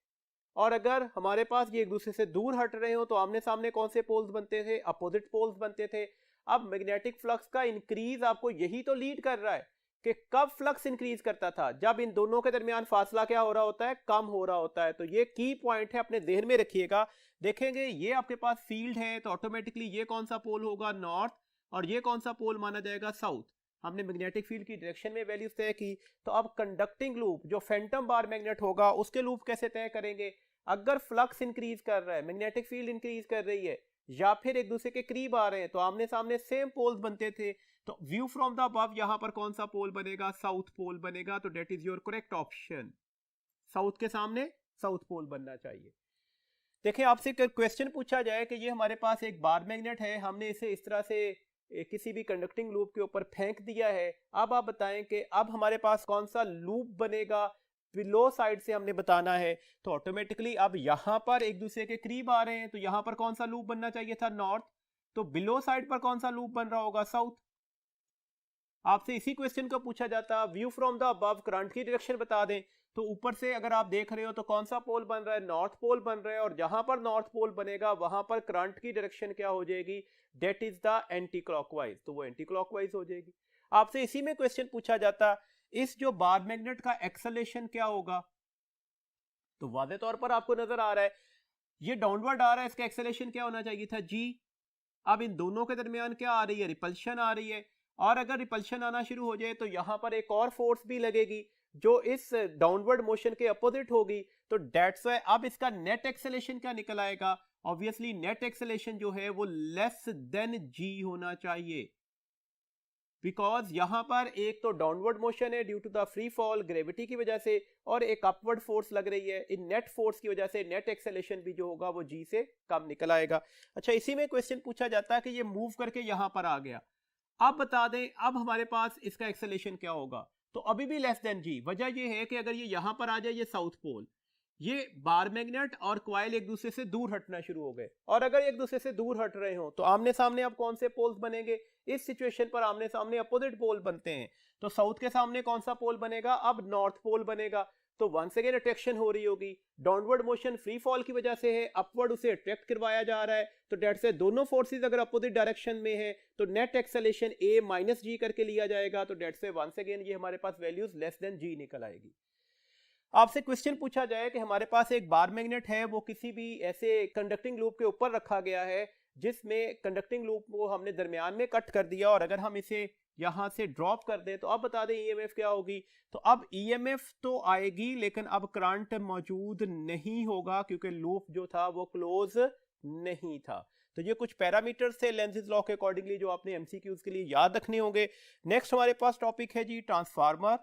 और अगर हमारे पास ये एक दूसरे से दूर हट रहे हो तो आमने सामने कौन से पोल्स बनते थे, अपोजिट पोल्स बनते थे। अब मैग्नेटिक फ्लक्स का इंक्रीज आपको यही तो लीड कर रहा है कि कब फ्लक्स इंक्रीज करता था, जब इन दोनों के दरमियान फासला क्या हो रहा होता है, कम हो रहा होता है। तो ये की पॉइंट है, अपने ध्यान में रखिएगा। देखेंगे ये आपके पास फील्ड है, तो ऑटोमेटिकली ये कौन सा पोल होगा, नॉर्थ, और ये कौन सा पोल माना जाएगा, साउथ। हमने मैग्नेटिक फील्ड की डायरेक्शन में वैल्यूज तय की, तो अब कंडक्टिंग लूप जो फैंटम बार मैग्नेट होगा उसके लूप कैसे तय करेंगे, अगर फ्लक्स इंक्रीज कर रहा है, मैग्नेटिक फील्ड इंक्रीज कर रही है, या फिर एक दूसरे के करीब आ रहे हैं, तो आमने सामने सेम पोल्स बनते थे, तो व्यू फ्रॉम द अबव यहां पर कौन सा पोल बनेगा, साउथ पोल बनेगा। तो that is your correct option, south के सामने साउथ पोल बनना चाहिए। देखिए, आपसे क्वेश्चन पूछा जाए कि ये हमारे पास एक बार मैग्नेट है, हमने इसे इस तरह से किसी भी कंडक्टिंग लूप के ऊपर फेंक दिया है। अब आप बताएं कि अब हमारे पास कौन सा लूप बनेगा, बिलो साइड से हमने बताना है, तो ऑटोमेटिकली अब यहां पर एक दूसरे के करीब आ रहे हैं, तो यहां पर कौन सा लूप बनना चाहिए था, नॉर्थ, तो बिलो साइड पर कौन सा लूप बन रहा होगा, साउथ। आपसे इसी क्वेश्चन को पूछा जाता, view from the above current की डायरेक्शन बता दें, तो ऊपर से अगर आप देख रहे हो तो कौन सा पोल बन रहा है, नॉर्थ पोल बन रहा है, और जहां पर नॉर्थ पोल बनेगा वहां पर करंट की डायरेक्शन क्या हो जाएगी, that is the anti clockwise, तो वो एंटी क्लॉकवाइज हो जाएगी। आपसे इसी में क्वेश्चन पूछा जाता, इस जो बार मैग्नेट का एक्सेलेरेशन क्या होगा, तो वादे तौर पर आपको नजर आ रहा है ये डाउनवर्ड आ रहा है, इसका एक्सेलेरेशन क्या होना चाहिए था, जी। अब इन दोनों के दरमियान क्या आ रही है, रिपल्शन आ रही है, और अगर रिपल्शन आना शुरू हो जाए तो यहां पर एक और फोर्स भी लगेगी जो इस डाउनवर्ड मोशन के अपोजिट होगी, तो डेट्स व्हाई अब इसका नेट एक्सेलेरेशन क्या निकल आएगा, ऑब्वियसली नेट एक्सेलेरेशन जो है वो लेस देन जी होना चाहिए, बिकॉज यहां पर एक तो डाउनवर्ड मोशन है due to the free fall gravity की वजह से, और एक अपवर्ड फोर्स लग रही है, इन नेट फोर्स की वजह से नेट एक्सेलेरेशन भी जो होगा वो जी से कम निकल आएगा। अच्छा, इसी में क्वेश्चन पूछा जाता है कि ये मूव करके यहां पर आ गया, अब बता दें अब हमारे पास इसका एक्सेलेरेशन क्या होगा, तो अभी भी लेस देन जी। वजह ये है कि अगर ये यहां पर आ जाए, ये साउथ पोल, ये बार मैग्नेट और क्वाइल एक दूसरे से दूर हटना शुरू हो गए, और अगर एक दूसरे से दूर हट रहे हो तो आमने सामने अब कौन से पोल्स बनेंगे, इस सिचुएशन पर आमने सामने अपोजिट पोल बनते हैं, तो साउथ के सामने कौन सा पोल बनेगा, अब नॉर्थ पोल बनेगा। तो वंस अगेन अट्रैक्शन हो रही होगी, डाउनवर्ड मोशन फ्री फॉल की वजह से है, अपवर्ड उसे अट्रैक्ट करवाया जा रहा है, तो डेट से दोनों फोर्सेस अगर अपोजिट डायरेक्शन में है तो नेट एक्सेलेरेशन ए माइनस जी करके लिया जाएगा, तो डेट से वंस अगेन ये हमारे पास वैल्यूज लेस देन जी निकल आएगी। आपसे क्वेश्चन पूछा जाए कि हमारे पास एक बार मैग्नेट है, वो किसी भी ऐसे कंडक्टिंग लूप के ऊपर रखा गया है जिसमें कंडक्टिंग लूप को हमने दरमियान में कट कर दिया, और अगर हम इसे यहां से ड्रॉप कर दें तो अब बता दें ईएमएफ क्या होगी, तो अब ईएमएफ तो आएगी लेकिन अब करंट मौजूद नहीं होगा क्योंकि लूप जो था वो क्लोज नहीं था। तो ये कुछ पैरामीटर्स थे लेंजेज लॉ के अकॉर्डिंगली जो आपने एमसीक्यूज के लिए याद रखने होंगे। नेक्स्ट हमारे पास टॉपिक है जी ट्रांसफार्मर।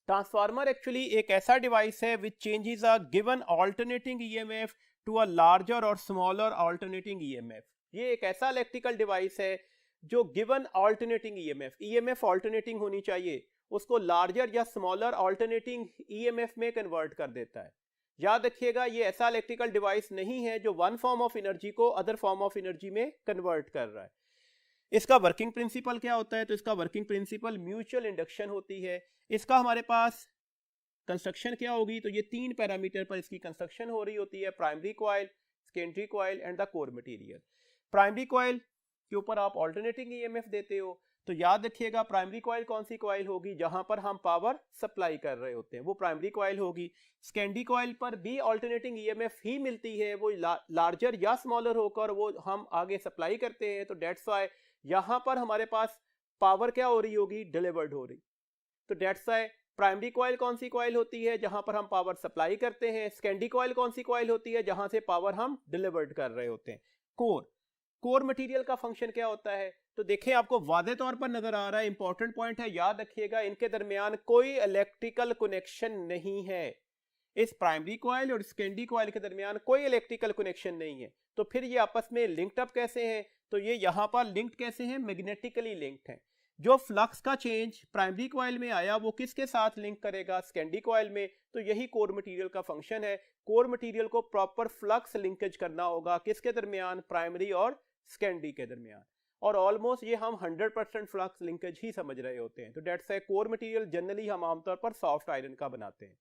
ट्रांसफार्मर एक्चुअली एक ऐसा डिवाइस है which changes a given alternating EMF to a larger और स्मॉलर ऑल्टरनेटिंग ईएमएफ। ये एक ऐसा इलेक्ट्रिकल डिवाइस है जो गिवन ऑल्टरनेटिंग ईएमएफ ऑल्टरनेटिंग होनी चाहिए, उसको लार्जर या स्मॉलर ऑल्टरनेटिंग ईएमएफ में कन्वर्ट कर देता है। याद रखिएगा, ये ऐसा इलेक्ट्रिकल डिवाइस नहीं है जो वन फॉर्म ऑफ एनर्जी को अदर फॉर्म ऑफ एनर्जी में कन्वर्ट कर रहा है। इसका वर्किंग प्रिंसिपल क्या होता है? तो इसका वर्किंग प्रिंसिपल म्यूचुअल इंडक्शन होती है। इसका हमारे पास कंस्ट्रक्शन क्या होगी? तो ये 3 पैरामीटर पर इसकी कंस्ट्रक्शन हो रही होती है, primary coil, secondary coil and the core material. Primary coil के ऊपर आप ऑल्टरनेटिंग ईएमएफ देते हो, तो याद रखिएगा प्राइमरी कॉइल कौन सी कॉइल होगी? जहां पर हम पावर सप्लाई कर रहे होते हैं वो प्राइमरी कॉइल होगी। सेकेंडरी कॉइल पर भी ऑल्टरनेटिंग ईएमएफ ही मिलती है, वो लार्जर या स्मॉलर होकर वो हम आगे सप्लाई करते हैं, तो डेट्स व्हाई यहां पर हमारे पास पावर क्या हो रही होगी? डिलीवर्ड हो रही। तो डेट्स व्हाई प्राइमरी कॉइल कौन सी कॉइल होती है? जहां पर हम पावर सप्लाई करते हैं। सेकेंडरी कॉइल कौन सी कॉइल होती है? जहां से पावर हम डिलीवर्ड कर रहे होते हैं। कोर मटेरियल का फंक्शन क्या होता है? तो देखें, आपको वादे तौर पर नजर आ रहा है, इंपॉर्टेंट पॉइंट है, याद रखिएगा, इनके दरमियान कोई इलेक्ट्रिकल कनेक्शन नहीं है। इस प्राइमरी कॉइल और सेकेंडरी कॉइल के दरमियान कोई इलेक्ट्रिकल कनेक्शन नहीं है। तो फिर ये आपस में लिंक्ड अप कैसे हैं? तो ये यहाँ पर लिंक्ड कैसे हैं? मैग्नेटिकली लिंक्ड हैं। जो फ्लक्स का चेंज प्राइमरी कॉइल में आया वो किसके साथ लिंक करेगा? सेकेंडरी कॉइल में। तो यही कोर मटेरियल का फंक्शन है। कोर मटेरियल को प्रॉपर फ्लक्स लिंकेज करना होगा, किसके दरमियान? प्राइमरी और सेकेंडरी के दरमियान। और ऑलमोस्ट ये हम 100% फ्लक्स लिंकेज ही समझ रहे होते हैं। तो dates why core material generally हम आमतौर पर सॉफ्ट आयरन का बनाते हैं।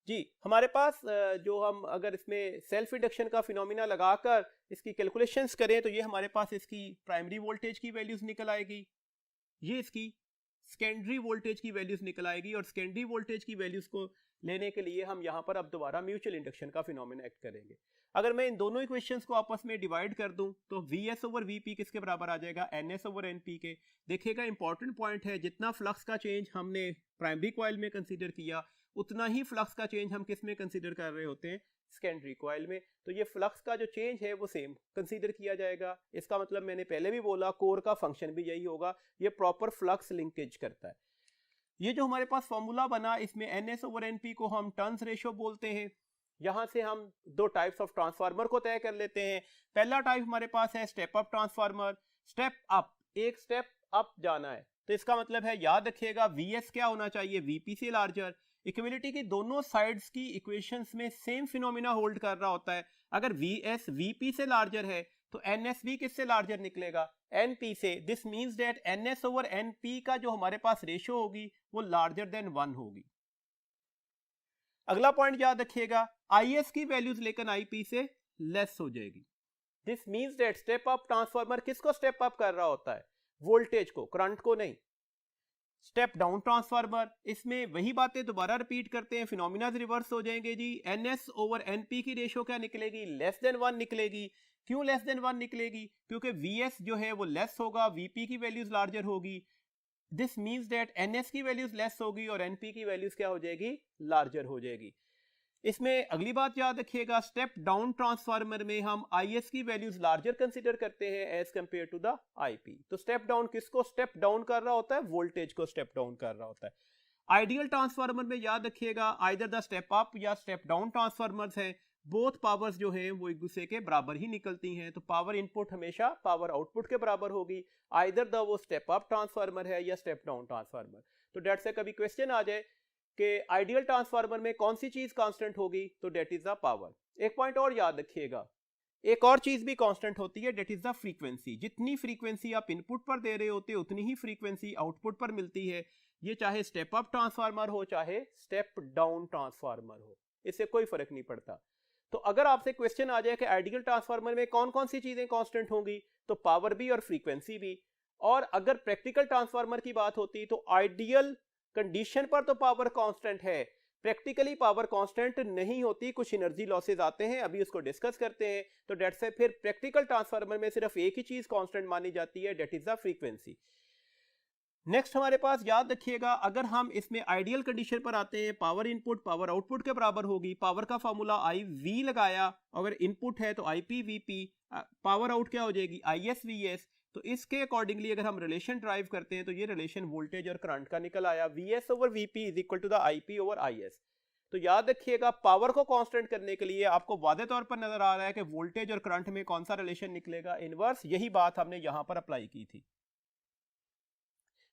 जी, हमारे पास जो हम अगर इसमें सेल्फ इंडक्शन का फिनोमिना लगाकर इसकी कैलकुलेशंस करें तो ये हमारे पास इसकी प्राइमरी वोल्टेज की वैल्यूज निकल आएगी, ये इसकी सेकेंडरी वोल्टेज की वैल्यूज निकल आएगी, और सेकेंडरी वोल्टेज की वैल्यूज को लेने के लिए हम यहाँ पर अब दोबारा म्यूचुअल इंडक्शन का फिनोमिना एक्ट करेंगे। अगर मैं इन दोनों इक्वेशंस को आपस में डिवाइड कर दूं तो Vs ओवर Vp किसके बराबर आ जाएगा? Ns ओवर Np के। देखिएगा, इंपॉर्टेंट पॉइंट है, जितना फ्लक्स का चेंज हमने प्राइमरी कॉइल में कंसीडर किया उतना ही फ्लक्स का चेंज हम किस में कंसीडर कर रहे होते हैं? सेकेंडरी कॉइल में। तो ये फ्लक्स का जो चेंज है वो सेम कंसीडर किया जाएगा। इसका मतलब मैंने पहले भी बोला, कोर का फंक्शन भी यही होगा, ये प्रॉपर फ्लक्स लिंकेज करता है। ये जो हमारे पास फॉर्मूला बना, इसमें Ns ओवर Np को हम टर्न्स रेशियो बोलते हैं। यहां से हम दो टाइप्स ऑफ ट्रांसफार्मर को तय कर लेते हैं। पहला टाइप हमारे पास है step up transformer. Step up, एक स्टेप अप जाना है, तो इसका मतलब है, याद रखिएगा, Vs क्या होना चाहिए? Vp से लार्जर। इक्वलिटी की दोनों साइड्स की इक्वेशंस में सेम फिनोमिना होल्ड कर रहा होता है। अगर Vs Vp से लार्जर है तो Ns भी किससे लार्जर निकलेगा? Np से। This means that Ns over Np का जो हमारे पास रेशियो होगी वो लार्जर देन 1 होगी। अगला पॉइंट याद रखिएगा, Is की वैल्यूज लेकर Ip से लेस हो जाएगी। This means that step up transformer किसको स्टेप अप कर रहा होता है? वोल्टेज को, करंट को नहीं। स्टेप डाउन ट्रांसफार्मर, इसमें वही बातें दोबारा रिपीट करते हैं, फिनोमिना रिवर्स हो जाएंगे जी। Ns ओवर Np की रेशियो क्या निकलेगी? लेस देन 1 निकलेगी। क्यों लेस देन 1 निकलेगी? क्योंकि Vs जो है वो लेस होगा, Vp की वैल्यूज लार्जर होगी। दिस मींस दैट Ns की वैल्यूज लेस होगी और Np की वैल्यूज क्या हो जाएगी? लार्जर हो जाएगी। इसमें अगली बात याद रखिएगा, स्टेप डाउन ट्रांसफार्मर में हम Is की वैल्यूज लार्जर कंसीडर करते हैं as compare to the Ip। तो स्टेप डाउन किसको स्टेप डाउन कर रहा होता है? वोल्टेज को स्टेप डाउन कर रहा होता है। आइडियल ट्रांसफार्मर में याद रखिएगा, आइदर द स्टेप अप या स्टेप डाउन ट्रांसफार्मर्स है, बोथ पावर्स जो है वो एक दूसरे के बराबर ही निकलती हैं। तो पावर इनपुट हमेशा पावर आउटपुट के बराबर होगी, आइदर द वो स्टेप अप ट्रांसफार्मर है या स्टेप डाउन ट्रांसफार्मर। तो डेट से कभी क्वेश्चन आ जाए कि आइडियल ट्रांसफार्मर में कौन सी चीज कांस्टेंट होगी, तो डेट इज द पावर। एक पॉइंट और याद रखिएगा, एक और चीज भी कांस्टेंट होती है, डेट इज द फ्रीक्वेंसी। जितनी फ्रीक्वेंसी आप इनपुट पर दे रहे होते हैं उतनी ही फ्रीक्वेंसी आउटपुट पर मिलती है। ये चाहे स्टेप अप ट्रांसफार्मर हो चाहे स्टेप डाउन ट्रांसफार्मर हो, इससे कोई फर्क नहीं पड़ता। तो अगर आपसे क्वेश्चन आ जाए कि आइडियल ट्रांसफार्मर में कौन कौन सी चीजें कांस्टेंट होंगी, तो पावर भी और फ्रीक्वेंसी भी। और अगर प्रैक्टिकल ट्रांसफार्मर की बात होती तो आइडियल कंडीशन पर तो पावर कांस्टेंट है, प्रैक्टिकली पावर कांस्टेंट नहीं होती, कुछ एनर्जी लॉसेज आते हैं, अभी उसको डिस्कस करते हैं। तो डेट से फिर प्रैक्टिकल ट्रांसफार्मर में सिर्फ एक ही चीज कांस्टेंट मानी जाती है, that is the frequency. Next हमारे पास याद रखिएगा, अगर हम इसमें आइडियल कंडीशन पर आते हैं, पावर इनपुट पावर आउटपुट के बराबर होगी। पावर का फॉर्मूला IV लगाया, अगर इनपुट है तो IP VP, पावर आउट क्या हो जाएगी? IS VS। तो इसके अकॉर्डिंगली अगर हम रिलेशन ड्राइव करते हैं तो ये रिलेशन वोल्टेज और करंट का निकल आया, Vs over Vp is equal to the Ip over Is। तो याद रखिएगा पावर को कांस्टेंट करने के लिए आपको वादे तौर पर नजर आ रहा है कि वोल्टेज और करंट में कौन सा रिलेशन निकलेगा, इनवर्स। यही बात हमने यहां पर अप्लाई की थी।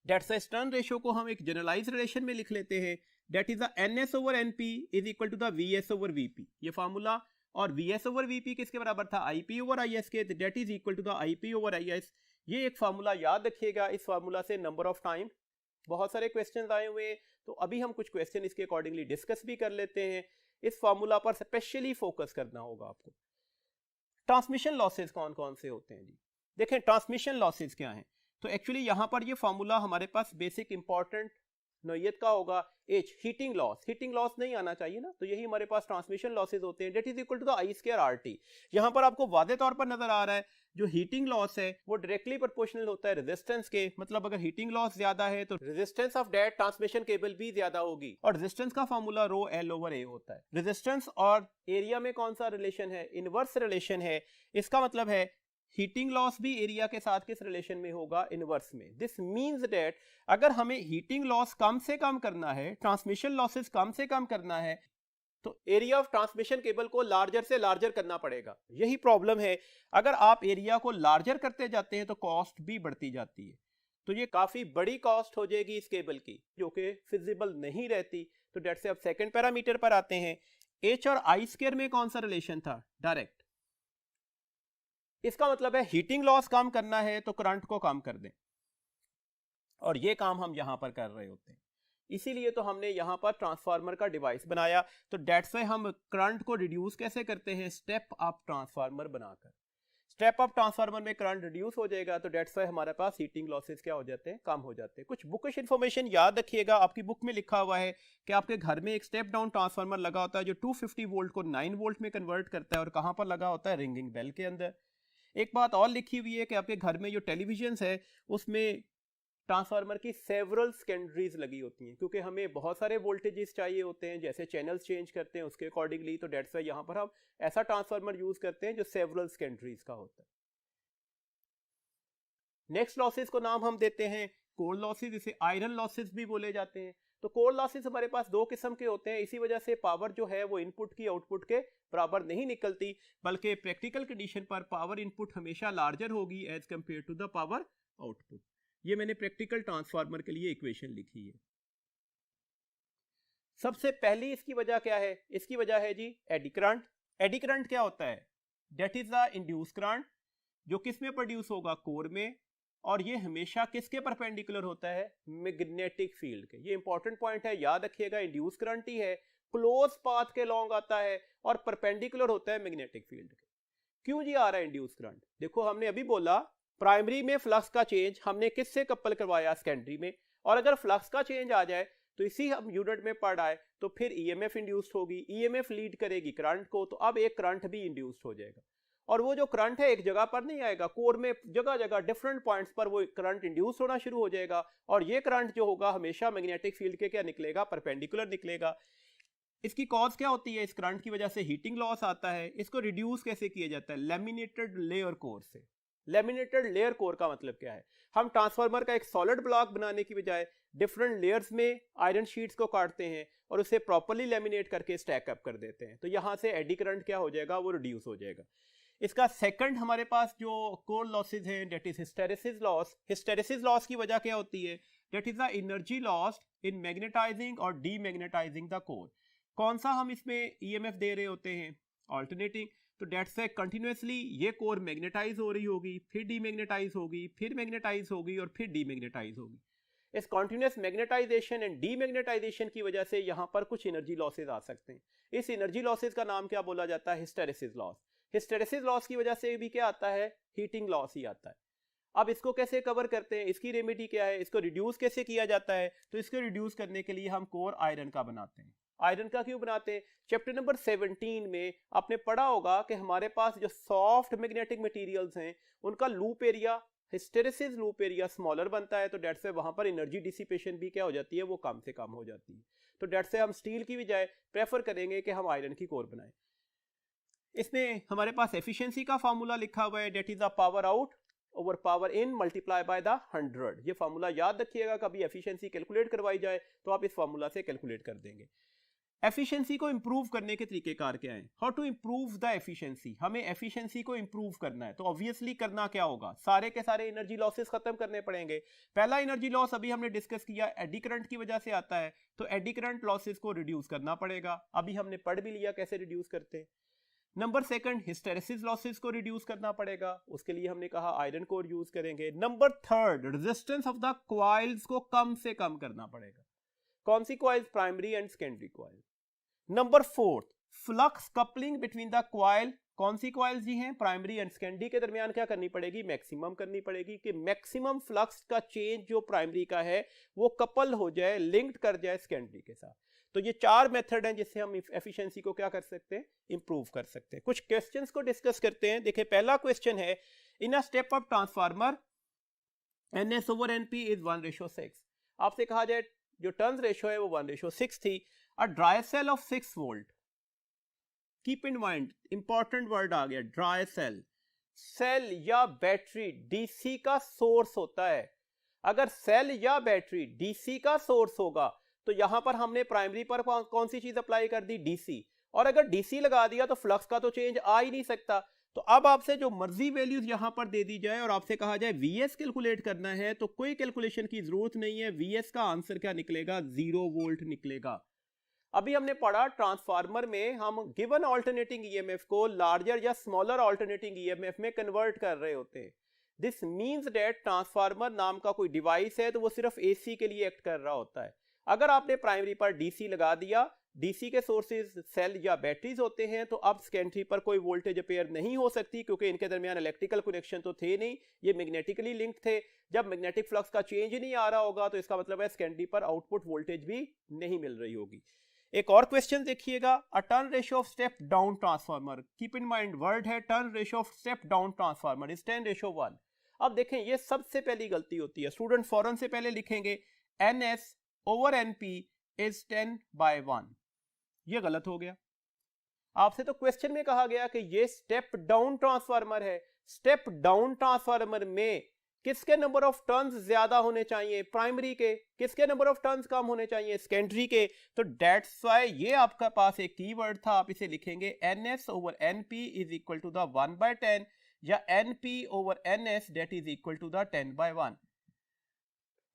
डेट्स स्टर्न रेशियो को हम एक जनरलाइज रिलेशन में लिख लेते हैं, that is the Ns over Np is equal to the Vs over Vp, ये फार्मूला। और Vs ओवर Vp किसके बराबर था, Ip ओवर Is के, that is equal to the Ip over Is। ये एक फार्मूला याद रखिएगा। इस फार्मूला से नंबर ऑफ टाइम बहुत सारे क्वेश्चंस आए हुए हैं, तो अभी हम कुछ क्वेश्चन इसके अकॉर्डिंगली डिस्कस भी कर लेते हैं। इस फार्मूला पर स्पेशली फोकस करना होगा आपको। ट्रांसमिशन लॉसेस कौन कौन से होते हैं जी, देखें ट्रांसमिशन लॉसेस क्या हैं। तो एक्चुअली यहां पर ये फार्मूला हमारे पास बेसिक इंपॉर्टेंट नोयत का होगा, एच हीटिंग लॉस नहीं आना चाहिए ना, तो यही हमारे पास ट्रांसमिशन लॉसेस होते हैं, that is equal to the I square R T. यहां पर आपको वादे तौर पर नजर आ रहा है जो हीटिंग लॉस है वो डायरेक्टली प्रोपोर्शनल होता है रेजिस्टेंस के, मतलब अगर हीटिंग लॉस ज्यादा है तो resistance of that transmission cable भी ज्यादा होगी। और रेजिस्टेंस का फार्मूला रो एल ओवर ए होता है। रेजिस्टेंस और एरिया में कौन सा रिलेशन है, इनवर्स रिलेशन है। इसका मतलब है हीटिंग लॉस भी एरिया के साथ किस रिलेशन में होगा, इनवर्स में। दिस मींस दैट अगर हमें हीटिंग लॉस कम से कम करना है, ट्रांसमिशन लॉसेस कम से कम करना है, तो एरिया ऑफ ट्रांसमिशन केबल को लार्जर से लार्जर करना पड़ेगा। यही प्रॉब्लम है, अगर आप एरिया को लार्जर करते जाते हैं तो कॉस्ट भी बढ़ती जाती है। तो ये काफी बड़ी कॉस्ट हो जाएगी इस केबल की, जो कि फिजिबल नहीं रहती। तो डेट से अब सेकंड पैरामीटर पर आते हैं। एच और आई स्क्वायर में कौन सा रिलेशन था, डायरेक्ट। इसका मतलब है हीटिंग लॉस कम करना है तो करंट को कम कर दें, और ये काम हम यहां पर कर रहे होते हैं। इसीलिए तो हमने यहां पर ट्रांसफार्मर का डिवाइस बनाया। तो डेट्स वाई हम करंट को रिड्यूस कैसे करते हैं, स्टेप अप ट्रांसफार्मर बनाकर। स्टेप अप ट्रांसफार्मर में करंट रिड्यूस हो जाएगा, तो डेट्स वाई हमारे पास हीटिंग लॉसेस क्या हो जाते हैं, कम हो जाते हैं। कुछ बुकिश इंफॉर्मेशन याद रखिएगा, आपकी बुक में लिखा हुआ है कि आपके घर में एक स्टेप डाउन ट्रांसफार्मर लगा होता है जो 250 वोल्ट को 9 वोल्ट में कन्वर्ट करता है, और कहां पर लगा होता है, रिंगिंग बेल के अंदर। एक बात और लिखी हुई है कि आपके घर में जो टेलीविजन है उसमें ट्रांसफार्मर की सेवरल सेकेंडरीज लगी होती हैं, क्योंकि हमें बहुत सारे वोल्टेजेस चाहिए होते हैं, जैसे चैनल्स चेंज करते हैं उसके अकॉर्डिंगली। तो डेट्स वाई यहां पर हम ऐसा ट्रांसफार्मर यूज करते हैं जो सेवरल सेकेंडरीज का होता है। नेक्स्ट लॉसेस को नाम हम देते हैं कोर लॉसेस, जिसे आयरन लॉसेस भी बोले जाते हैं। तो कोर लॉसेस हमारे पास दो किस्म के होते हैं, इसी वजह से पावर जो है वो इनपुट की आउटपुट के बराबर नहीं निकलती, बल्कि प्रैक्टिकल कंडीशन पर पावर इनपुट हमेशा लार्जर होगी as compare to the power output. ये मैंने प्रैक्टिकल ट्रांसफार्मर के लिए इक्वेशन लिखी है। सबसे पहली इसकी वजह क्या है, इसकी वजह है जी एडी करंट। एडी करंट क्या होता है, that is the induce current, जो किस में प्रोड्यूस होगा, कोर में, और ये हमेशा किसके परपेंडिकुलर होता है, मैग्नेटिक फील्ड के। ये इंपॉर्टेंट पॉइंट है, याद रखिएगा। इंड्यूस करंट ही है, क्लोज पाथ के लॉन्ग आता है और परपेंडिकुलर होता है मैग्नेटिक फील्ड के। क्यों जी आ रहा है इंड्यूस करंट, देखो हमने अभी बोला प्राइमरी में फ्लक्स का चेंज हमने किससे कपल करवाया, सेकेंडरी में। और अगर फ्लक्स का चेंज आ जाए तो इसी हम यूनिट में पढ़ आए, तो फिर ईएमएफ इंड्यूस्ड होगी, ईएमएफ लीड करेगी करंट को, तो अब एक करंट भी इंड्यूस्ड हो जाएगा। और वो जो करंट है एक जगह पर नहीं आएगा, कोर में जगह जगह डिफरेंट पॉइंट्स पर वो करंट इंड्यूस होना शुरू हो जाएगा। और ये करंट जो होगा हमेशा मैग्नेटिक फील्ड के क्या निकलेगा, परपेंडिकुलर निकलेगा। इसकी कॉज क्या होती है, इस करंट की वजह से हीटिंग लॉस आता है। इसको रिड्यूस कैसे किया जाता है, लैमिनेटेड लेयर कोर से। लैमिनेटेड लेयर कोर का मतलब क्या है, हम ट्रांसफार्मर का एक सॉलिड ब्लॉक बनाने की बजाय डिफरेंट लेयर्स में आयरन शीट्स को काटते हैं और उसे प्रॉपर्ली लैमिनेट करके स्टैक अप कर देते हैं। तो यहां से एडी करंट क्या हो जाएगा, वो रिड्यूस हो जाएगा। इसका सेकंड हमारे पास जो कोर लॉसेज हैं, that is hysteresis loss. Hysteresis loss की वजह क्या होती है, that is the energy lost in magnetising और डीमैग्नेटाइजिंग द कोर। कौन सा हम इसमें ईएमएफ दे रहे होते हैं, ऑल्टरनेटिंग। तो डेट से कंटिन्यूसली ये कोर मैग्नेटाइज हो रही होगी, फिर डीमैग्नेटाइज होगी, फिर मैग्नेटाइज होगी और फिर डीमैग्नेटाइज होगी। इस कॉन्टिन्यूस मैग्नेटाइजेशन एंड डीमैग्नेटाइजेशन की वजह से यहाँ पर कुछ एनर्जी लॉसेज आ सकते हैं। इस एनर्जी लॉसेज का नाम क्या बोला जाता है, हिस्टेरेसिस लॉस। हिस्टेरेसिस लॉस की वजह से भी क्या आता है, हीटिंग लॉस ही आता है। अब इसको कैसे कवर करते हैं, इसकी रेमेडी क्या है, इसको रिड्यूस कैसे किया जाता है। तो इसको रिड्यूस करने के लिए हम कोर आयरन का बनाते हैं। आयरन का क्यों बनाते हैं, चैप्टर नंबर 17 में आपने पढ़ा होगा कि हमारे पास जो सॉफ्ट मैग्नेटिक मटेरियल्स हैं उनका loop area, hysteresis loop area smaller बनता है। तो डेट से वहां पर एनर्जी डिसिपेशन भी क्या हो जाती है, वो कम से कम हो जाती है। तो डेट से हम स्टील की बजाय प्रेफर करेंगे कि हम आयरन की कोर बनाएं। इसमें हमारे पास एफिशिएंसी का फार्मूला लिखा हुआ है, that is the power out over power in multiply by the 100। ये फार्मूला याद रखिएगा, कभी एफिशिएंसी कैलकुलेट करवाई जाए तो आप इस फार्मूला से कैलकुलेट कर देंगे। एफिशिएंसी को इंप्रूव करने के तरीकेकार क्या है? How to improve the efficiency. हमें एफिशिएंसी को इंप्रूव करना है तो ऑब्वियसली करना क्या होगा, सारे के सारे एनर्जी लॉसेस खत्म करने पड़ेंगे। पहला एनर्जी लॉस अभी हमने डिस्कस किया, एडी करंट की वजह से आता है, तो एडी करंट लॉसेस को रिड्यूस करना पड़ेगा। अभी हमने पढ़ भी लिया कैसे रिड्यूस करते हैं। नंबर सेकंड, हिस्टेरेसिस लॉसेस को रिड्यूस करना पड़ेगा, उसके लिए हमने कहा आयरन कोर यूज करेंगे। Number third, resistance of the coils को कम से कम करना पड़ेगा। कौन सी coils? Primary and secondary coil. Number fourth, flux coupling between the coil. कौन सी कॉइल्स जी हैं? प्राइमरी एंड सेकेंडरी के दरमियान क्या करनी पड़ेगी? मैक्सिमम करनी पड़ेगी कि मैक्सिमम फ्लक्स का चेंज जो प्राइमरी का है वो कपल हो जाए, लिंक्ड कर जाए सेकेंडरी के साथ। तो ये चार मेथड हैं जिससे हम एफिशिएंसी को क्या कर सकते हैं? इंप्रूव कर सकते हैं। कुछ क्वेश्चंस को डिस्कस करते हैं। देखिए पहला क्वेश्चन है, in a step up transformer NS over NP is 1:6। आपसे कहा जाए जो टर्न्स रेशियो है वो 1:6 थी। A dry cell of 6 volt, keep in mind important word आ गया, ड्राई सेल। सेल या बैटरी डीसी का सोर्स होता है। अगर सेल या बैटरी डीसी का सोर्स होगा तो यहां पर हमने प्राइमरी पर कौन सी चीज अप्लाई कर दी? डीसी। और अगर डीसी लगा दिया तो फ्लक्स का तो चेंज आ ही नहीं सकता। तो अब आपसे जो मर्जी वैल्यूज यहां पर दे दी जाए और आपसे कहा जाए वीएस कैलकुलेट करना है तो कोई कैलकुलेशन की जरूरत नहीं है। वीएस का आंसर क्या निकलेगा? 0 वोल्ट निकलेगा। अभी हमने पढ़ा ट्रांसफार्मर में हम गिवन ऑल्टरनेटिंग ईएमएफ को लार्जर या स्मॉलर ऑल्टरनेटिंग ईएमएफ में कन्वर्ट कर रहे होते हैं। दिस मींस दैट ट्रांसफार्मर नाम का कोई डिवाइस है तो वो सिर्फ एसी के लिए एक्ट कर रहा होता है। अगर आपने प्राइमरी पर डीसी लगा दिया, डीसी के सोर्सेज सेल या बैटरीज होते हैं, तो अब सेकेंडरी पर कोई वोल्टेज अपेयर नहीं हो सकती क्योंकि इनके दरमियान इलेक्ट्रिकल कनेक्शन तो थे नहीं, ये मैग्नेटिकली लिंक्ड थे। जब मैग्नेटिक फ्लक्स का चेंज ही नहीं आ रहा होगा तो इसका मतलब है सेकेंडरी पर आउटपुट वोल्टेज भी नहीं मिल रही होगी। एक और क्वेश्चन देखिएगा, a turn ratio of step down transformer. Keep in mind word है turn ratio of step down transformer is 10:1। अब देखें ये सबसे पहली गलती होती है, स्टूडेंट फौरन से पहले लिखेंगे NS over NP is 10/1। ये गलत हो गया। आपसे तो क्वेश्चन में कहा गया कि ये स्टेप डाउन ट्रांसफार्मर है। स्टेप डाउन ट्रांसफार्मर में किसके नंबर ऑफ टर्न्स ज्यादा होने चाहिए? प्राइमरी के। किसके नंबर ऑफ टर्न्स कम होने चाहिए? सेकेंडरी के। तो दैट्स व्हाई ये आपका पास एक कीवर्ड था, आप इसे लिखेंगे NS over NP is equal to the 1/10 या NP over NS that is equal to the 10/1।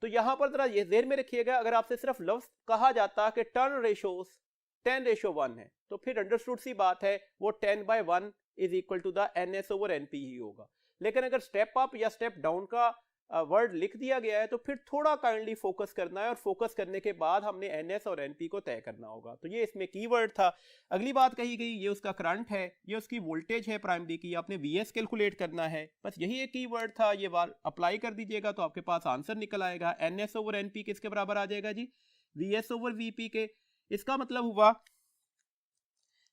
तो यहां पर जरा ये ध्यान में रखिएगा, अगर आपसे सिर्फ लफ्ज कहा जाता कि टर्न रेशियोस 10:1 है तो फिर अंडरस्टूड सी बात है वो 10/1 is equal to the NS over NP ही होगा। लेकिन अगर स्टेप अप या स्टेप डाउन का वर्ड लिख दिया गया है तो फिर थोड़ा काइंडली फोकस करना है और फोकस करने के बाद हमने NS और NP को तय करना होगा। तो ये इसमें कीवर्ड था। अगली बात कही गई, ये उसका करंट है, ये उसकी वोल्टेज है प्राइमरी की, आपने VS कैलकुलेट करना है। बस यही एक कीवर्ड था, ये बार अप्लाई कर दीजिएगा तो आपके पास आंसर निकल आएगा। NS over NP किसके बराबर आ जाएगा जी? VS over VP के। इसका मतलब हुआ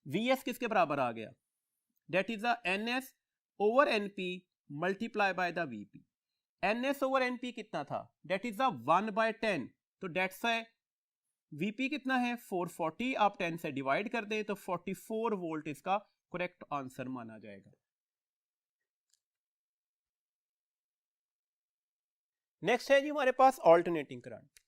VS किसके बराबर आ गया? That is the NS over NP multiply by the VP। NS over NP कितना था? That is the 1/10। तो डेट्स है VP कितना है? 440। आप 10 से डिवाइड कर दें तो 44 वोल्ट इसका करेक्ट आंसर माना जाएगा। नेक्स्ट है जी हमारे पास ऑल्टरनेटिंग करंट।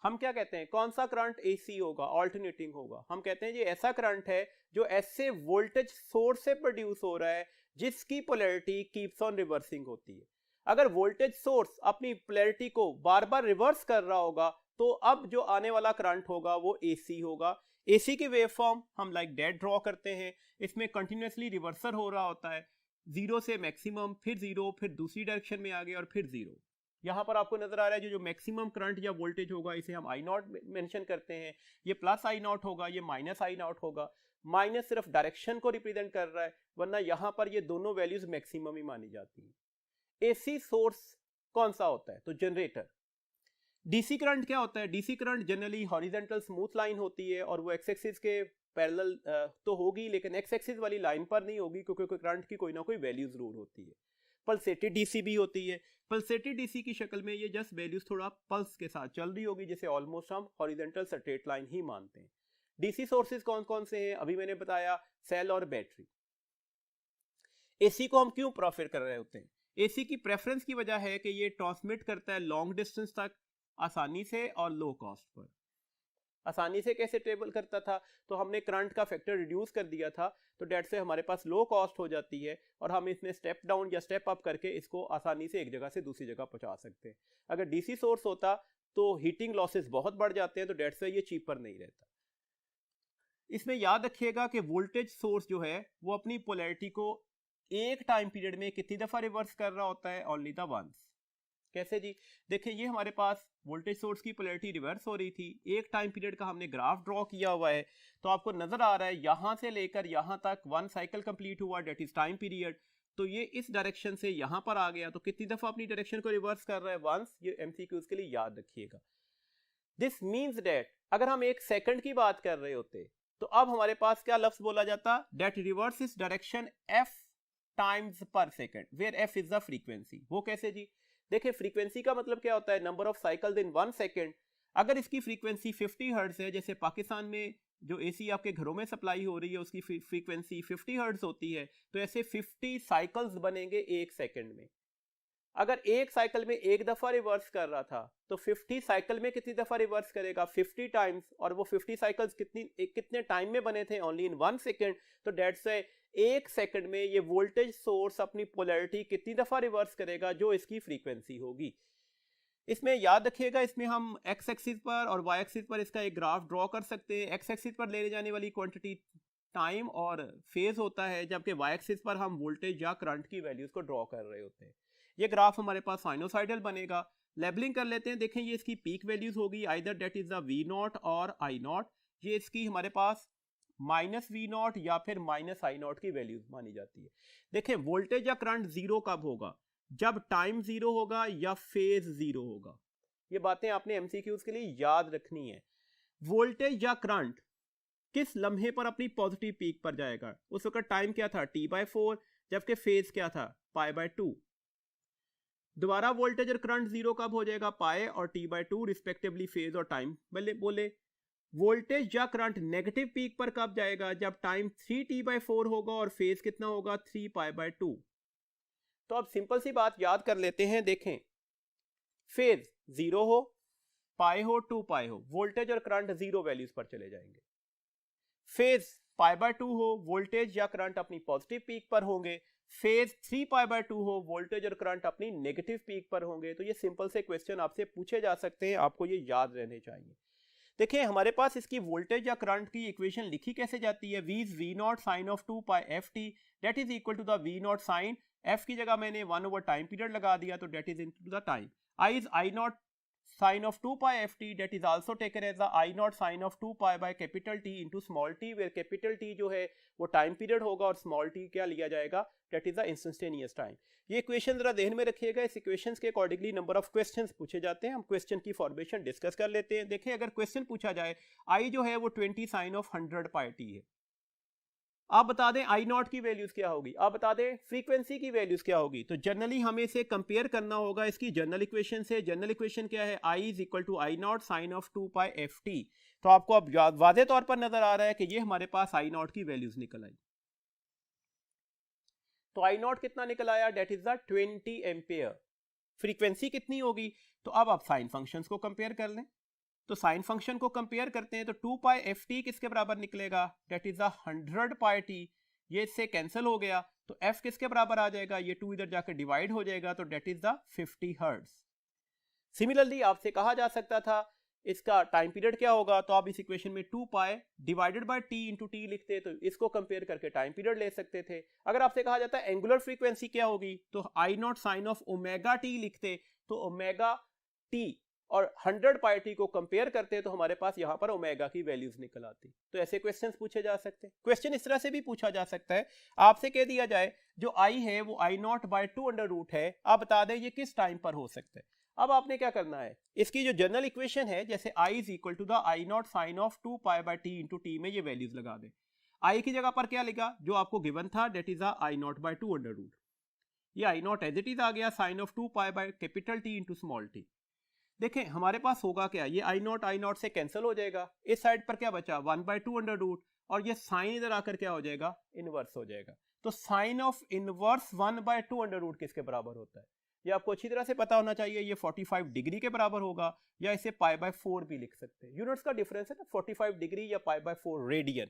हम क्या कहते हैं, कौन सा करंट AC होगा? ऑल्टरनेटिंग होगा। हम कहते हैं जी ऐसा करंट है जो ऐसे वोल्टेज सोर्स से प्रोड्यूस हो रहा है जिसकी पोलैरिटी कीप्स ऑन रिवर्सिंग होती है। अगर वोल्टेज सोर्स अपनी पोलैरिटी को बार बार रिवर्स कर रहा होगा तो अब जो आने वाला करंट होगा वो AC होगा। AC की वेव फॉर्म हम लाइक दैट ड्रॉ करते हैं। इसमें कंटिन्यूसली रिवर्सल हो रहा होता है, 0 से मैक्सिमम, फिर 0, फिर दूसरी डायरेक्शन में आ गया और फिर 0। यहां पर आपको नजर आ रहा है जो मैक्सिमम करंट या वोल्टेज होगा इसे हम I0 मेंशन करते हैं। ये प्लस I0 होगा, ये माइनस I0 होगा। माइनस सिर्फ डायरेक्शन को रिप्रेजेंट कर रहा है, वरना यहां पर ये दोनों वैल्यूज मैक्सिमम ही मानी जाती है। AC सोर्स कौन सा होता है? तो जनरेटर। DC करंट क्या होता है? DC current generally horizontal smooth line होती है और वो एक्स एक्सिस के पैरेलल तो होगी लेकिन एक्स एक्सिस वाली लाइन पर नहीं होगी क्योंकि करंट की कोई ना कोई वैल्यू जरूर होती है। पल्सेटेड डीसी भी होती है। पल्सेटेड डीसी की शक्ल में ये जस्ट वैल्यूज थोड़ा पल्स के साथ चल रही होगी जिसे ऑलमोस्ट हम हॉरिजॉन्टल स्ट्रेट लाइन ही मानते हैं। डीसी सोर्सेज कौन कौन से हैं? अभी मैंने बताया सेल और बैटरी। एसी को हम क्यों प्रेफर कर रहे होते हैं? एसी की प्रेफरेंस की वजह है कि ये ट्रांसमिट करता है लॉन्ग डिस्टेंस तक आसानी से और लो कॉस्ट पर। आसानी से कैसे ट्रेवल करता था? तो हमने करंट का फैक्टर रिड्यूस कर दिया था, तो डेट से हमारे पास लो कॉस्ट हो जाती है और हम इसमें स्टेप डाउन या स्टेप अप करके इसको आसानी से एक जगह से दूसरी जगह पहुंचा सकते हैं। अगर डीसी सोर्स होता तो हीटिंग लॉसेस बहुत बढ़ जाते हैं, तो डेट से ये चीपर नहीं रहता। इसमें याद रखिएगा कि वोल्टेज सोर्स जो है वो अपनी पोलैरिटी को एक टाइम पीरियड में कितनी दफा रिवर्स कर रहा होता है? Only the ones. कैसे जी? देखिए ये हमारे पास वोल्टेज सोर्स की पोलैरिटी रिवर्स हो रही थी, एक टाइम पीरियड का हमने ग्राफ ड्रॉ किया हुआ है, तो आपको नजर आ रहा है यहां से लेकर यहां तक वन साइकिल कंप्लीट हुआ, डेट इज टाइम पीरियड। तो ये इस डायरेक्शन से यहां पर आ गया, तो कितनी दफा अपनी डायरेक्शन को रिवर्स कर रहा है? वंस। ये एमसीक्यूज के लिए याद रखिएगा। दिस मीन्स डेट अगर हम एक सेकंड की बात कर रहे होते तो अब हमारे पास क्या लफ्ज बोला जाता? That reverse is direction F times per second, where F is the frequency. वो कैसे जी? देखिए फ्रीक्वेंसी का मतलब क्या होता है? Number of cycles in 1 second. अगर इसकी फ्रीक्वेंसी 50 हर्ट्ज है, जैसे पाकिस्तान में जो एसी आपके घरों में सप्लाई हो रही है उसकी फ्रीक्वेंसी 50 हर्ट्ज होती है, तो ऐसे 50 साइकिल्स बनेंगे एक सेकंड में। अगर एक साइकिल में एक दफा रिवर्स कर रहा था तो 50 साइकिल में कितनी दफा रिवर्स करेगा? 50 टाइम्स। और वो 50 साइकिल्स कितने टाइम में बने थे? Only in 1 second. तो डेट्स से एक सेकंड में ये वोल्टेज सोर्स अपनी पोलैरिटी कितनी दफा रिवर्स करेगा? जो इसकी फ्रीक्वेंसी होगी। इसमें याद रखिएगा, इसमें हम एक्स एक्सिस पर और वाई एक्सिस पर इसका एक ग्राफ ड्रॉ कर सकते हैं। एक्स एक्सिस पर लेने जाने वाली क्वांटिटी टाइम और फेज होता है, जबकि वाई एक्सिस पर हम वोल्टेज या करंट की वैल्यूज को ड्रॉ कर रहे होते हैं। ये ग्राफ हमारे पास साइनोसाइडल बनेगा। लेबलिंग कर लेते हैं। देखें ये इसकी पीक वैल्यूज होगी, either that is the V not और आई नॉट। ये इसकी हमारे पास माइनस वी नॉट या फिर माइनस आई नॉट की वैल्यूज मानी जाती है। देखें वोल्टेज या करंट जीरो कब होगा? जब टाइम जीरो होगा या फेज जीरो होगा। ये बातें आपने एमसीक्यूज के लिए याद रखनी है। वोल्टेज या करंट किस लम्हे पर अपनी पॉजिटिव पीक पर जाएगा? उस वक्त टाइम क्या था? t/4, जबकि फेज क्या था? π/2। दोबारा वोल्टेज और करंट जीरो कब हो जाएगा? पाई और t/2 रिस्पेक्टिवली फेज और टाइम बोले। वोल्टेज या करंट नेगेटिव पीक पर कब जाएगा? जब टाइम 3t/4 होगा और फेज कितना होगा? 3π/2। तो अब सिंपल सी बात याद कर लेते हैं। देखें फेज जीरो हो, पाई हो, 2π हो, वोल्टेज और करंट जीरो वैल्यूज पर चले जाएंगे। फेज π/2 हो, वोल्टेज या करंट अपनी पॉजिटिव पीक पर होंगे। फेज 3π/2 हो, वोल्टेज और करंट अपनी नेगेटिव पीक पर होंगे। तो ये सिंपल से क्वेश्चन आपसे पूछे जा सकते हैं, आपको ये याद रहने चाहिए। देखिए हमारे पास इसकी वोल्टेज या करंट की इक्वेशन लिखी कैसे जाती है? V is V not sine of 2π/ft, that is equal to the V not sine, f की जगह मैंने 1 टाइम पीरियड लगा दिया, तो that is equal to the time. I is I not sine of 2π/ft, that is also taken as the I not sine of 2π by capital T into small t, where capital T जो है वो टाइम पीरियड होगा और स्मॉल t क्या लिया जाएगा? That is the instantaneous time. ये इक्वेशन जरा ध्यान में रखिएगा। इस इक्वेशंस के अकॉर्डिंगली नंबर ऑफ क्वेश्चंस पूछे जाते हैं। हम क्वेश्चन की फॉर्मेशन डिस्कस कर लेते हैं। देखिए अगर क्वेश्चन पूछा जाए I जो है वो 20 साइन ऑफ 100πt है, आप बता दें आई नॉट की वैल्यूज क्या होगी, आप बता दें फ्रीक्वेंसी की वैल्यूज क्या होगी। तो जनरली हमें इसे कंपेयर करना होगा इसकी जनरल इक्वेशन से। जनरल इक्वेशन क्या है? I is equal to I not sine of 2π/ft। तो आपको अब वादे तौर पर नजर आ रहा है कि ये हमारे पास आई नॉट की वैल्यूज निकल आई। तो आई नॉट कितना निकल आया? That is the 20 ampere. Frequency कितनी होगी? तो अब आप साइन फंक्शंस को कंपेयर कर लें। तो साइन फंक्शन को कंपेयर करते हैं तो 2π/ft किसके बराबर निकलेगा? That is the 100πt। ये इससे कैंसिल हो गया, तो f किसके बराबर आ जाएगा? ये 2 इधर जाकर डिवाइड हो जाएगा, तो that is the 50 hertz. Similarly आपसे कहा जा सकता था इसका टाइम पीरियड क्या होगा, तो आप इस इक्वेशन में 2π divided by t into t लिखते, तो इसको कंपेयर करके टाइम पीरियड ले सकते थे। अगर आपसे कहा जाता है एंगुलर फ्रीक्वेंसी क्या होगी, तो I not sine of omega t लिखते, तो ओमेगा t और 100πt को कंपेयर करते तो हमारे पास यहाँ पर ओमेगा की वैल्यूज निकल आती। तो ऐसे क्वेश्चंस पूछे जा सकते हैं। क्वेश्चन इस तरह से भी पूछा जा सकता है, आपसे कह दिया जाए जो I है वो I नॉट बाय 2√, है, आप बता दें ये किस टाइम पर हो सकता है। अब आपने क्या करना है, इसकी जो जनरल इक्वेशन है, जैसे I is equal to the I not sine of 2π/t into t में ये वैल्यूज लगा दें। I की जगह पर क्या लिखा जो आपको गिवन था, that is I naught by 2√। ये I naught as it is आ गया sine of 2π by capital T into small t। देखें हमारे पास होगा क्या, ये I नॉट से कैंसिल हो जाएगा, इस साइड पर क्या बचा 1/2√, और ये साइन इधर आकर क्या हो जाएगा? इनवर्स हो जाएगा। तो साइन ऑफ इनवर्स 1/2 किसके बराबर होता है? ये आपको अच्छी तरह से पता होना चाहिए। ये 45 डिग्री के बराबर होगा, या इसे π/4 भी लिख सकते हैं। यूनिट्स का डिफरेंस है ना, 45 डिग्री या π/4 radian.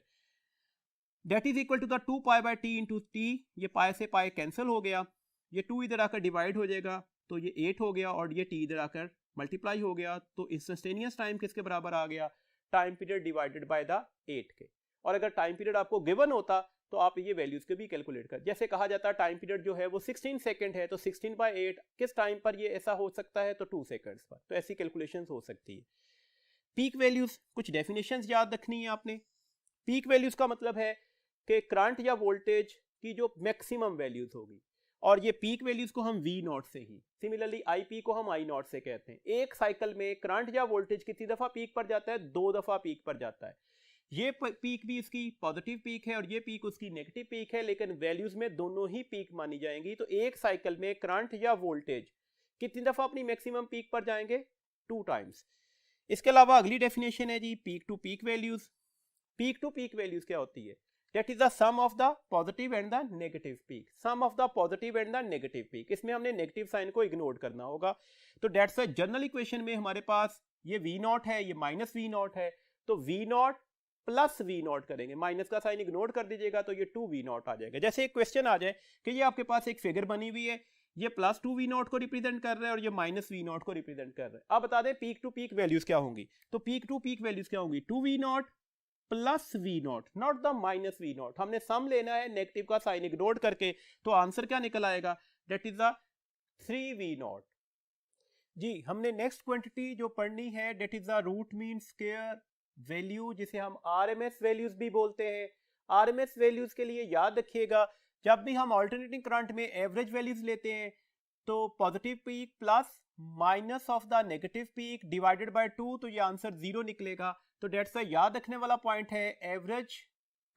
That is equal to the 2π/t into t. ये पाई से पाई कैंसिल हो गया, ये 2 इधर आकर डिवाइड हो जाएगा, तो ये 8 हो गया, और ये t इधर आकर मल्टीप्लाई हो गया। तो इंस्टेंटेनियस टाइम किसके बराबर आ गया? Time period divided by the 8 के। और अगर टाइम पीरियड आपको गिवन होता तो आप ये वैल्यूज के भी कैलकुलेट कर, जैसे कहा जाता है टाइम पीरियड जो है वो 16 सेकंड है, तो 16/8 किस टाइम पर ये ऐसा हो सकता है? तो 2 सेकंड्स पर। तो ऐसी कैलकुलेशंस हो सकती है। पीक वैल्यूज, कुछ डेफिनेशंस याद रखनी है आपने। पीक वैल्यूज का मतलब है कि करंट या वोल्टेज की जो मैक्सिमम वैल्यूज होगी, और ये पीक वैल्यूज को हम V0 से ही, सिमिलरली IP को हम I0 से कहते हैं। एक साइकिल में करंट या वोल्टेज कितनी दफा पीक पर जाता है? 2 दफा पीक पर जाता है। ये पीक भी इसकी पॉजिटिव पीक है और ये पीक उसकी नेगेटिव पीक है, लेकिन वैल्यूज में दोनों ही पीक मानी जाएंगी। तो एक साइकिल में करंट या वोल्टेज कितनी दफा अपनी मैक्सिमम पीक पर जाएंगे? 2 टाइम्स। इसके अलावा अगली डेफिनेशन है जी peak to peak values. Peak to peak values क्या होती है? That is the sum of the positive and the negative peak. Sum of the positive and the negative peak. इसमें हमने नेगेटिव साइन को इग्नोर करना होगा। तो that's why जनरल इक्वेशन में हमारे पास ये V0 है, ये माइनस V0 है, तो V0 प्लस V0 करेंगे, माइनस का साइन इग्नोर कर दीजिएगा तो ये 2V0 आ जाएगा। जैसे एक क्वेश्चन आ जाए कि ये आपके पास एक फिगर बनी हुई है, ये प्लस 2V0 को रिप्रेजेंट कर रहा है और ये माइनस V0 को रिप्रेजेंट कर रहा है। अब बता दें पीक टू पीक वैल्यूज क्या होंगी? तो पीक टू पीक वैल्यूज क्या होंगी? 2V0 plus V0, not the minus V0। हमने सम लेना है नेगेटिव का साइन इग्नोर करके, तो आंसर क्या निकल आएगा? That is the 3V0। जी, हमने नेक्स्ट क्वांटिटी जो पढ़नी है that is the root mean square value, जिसे हम RMS वैल्यूज भी बोलते हैं। RMS वैल्यूज के लिए याद रखिएगा, जब भी हम अल्टरनेटिंग करंट में एवरेज वैल्यूज लेते हैं तो positive peak plus minus of the negative peak divided by 2, तो ये आंसर 0 निकलेगा। तो डेट्स याद रखने वाला पॉइंट है average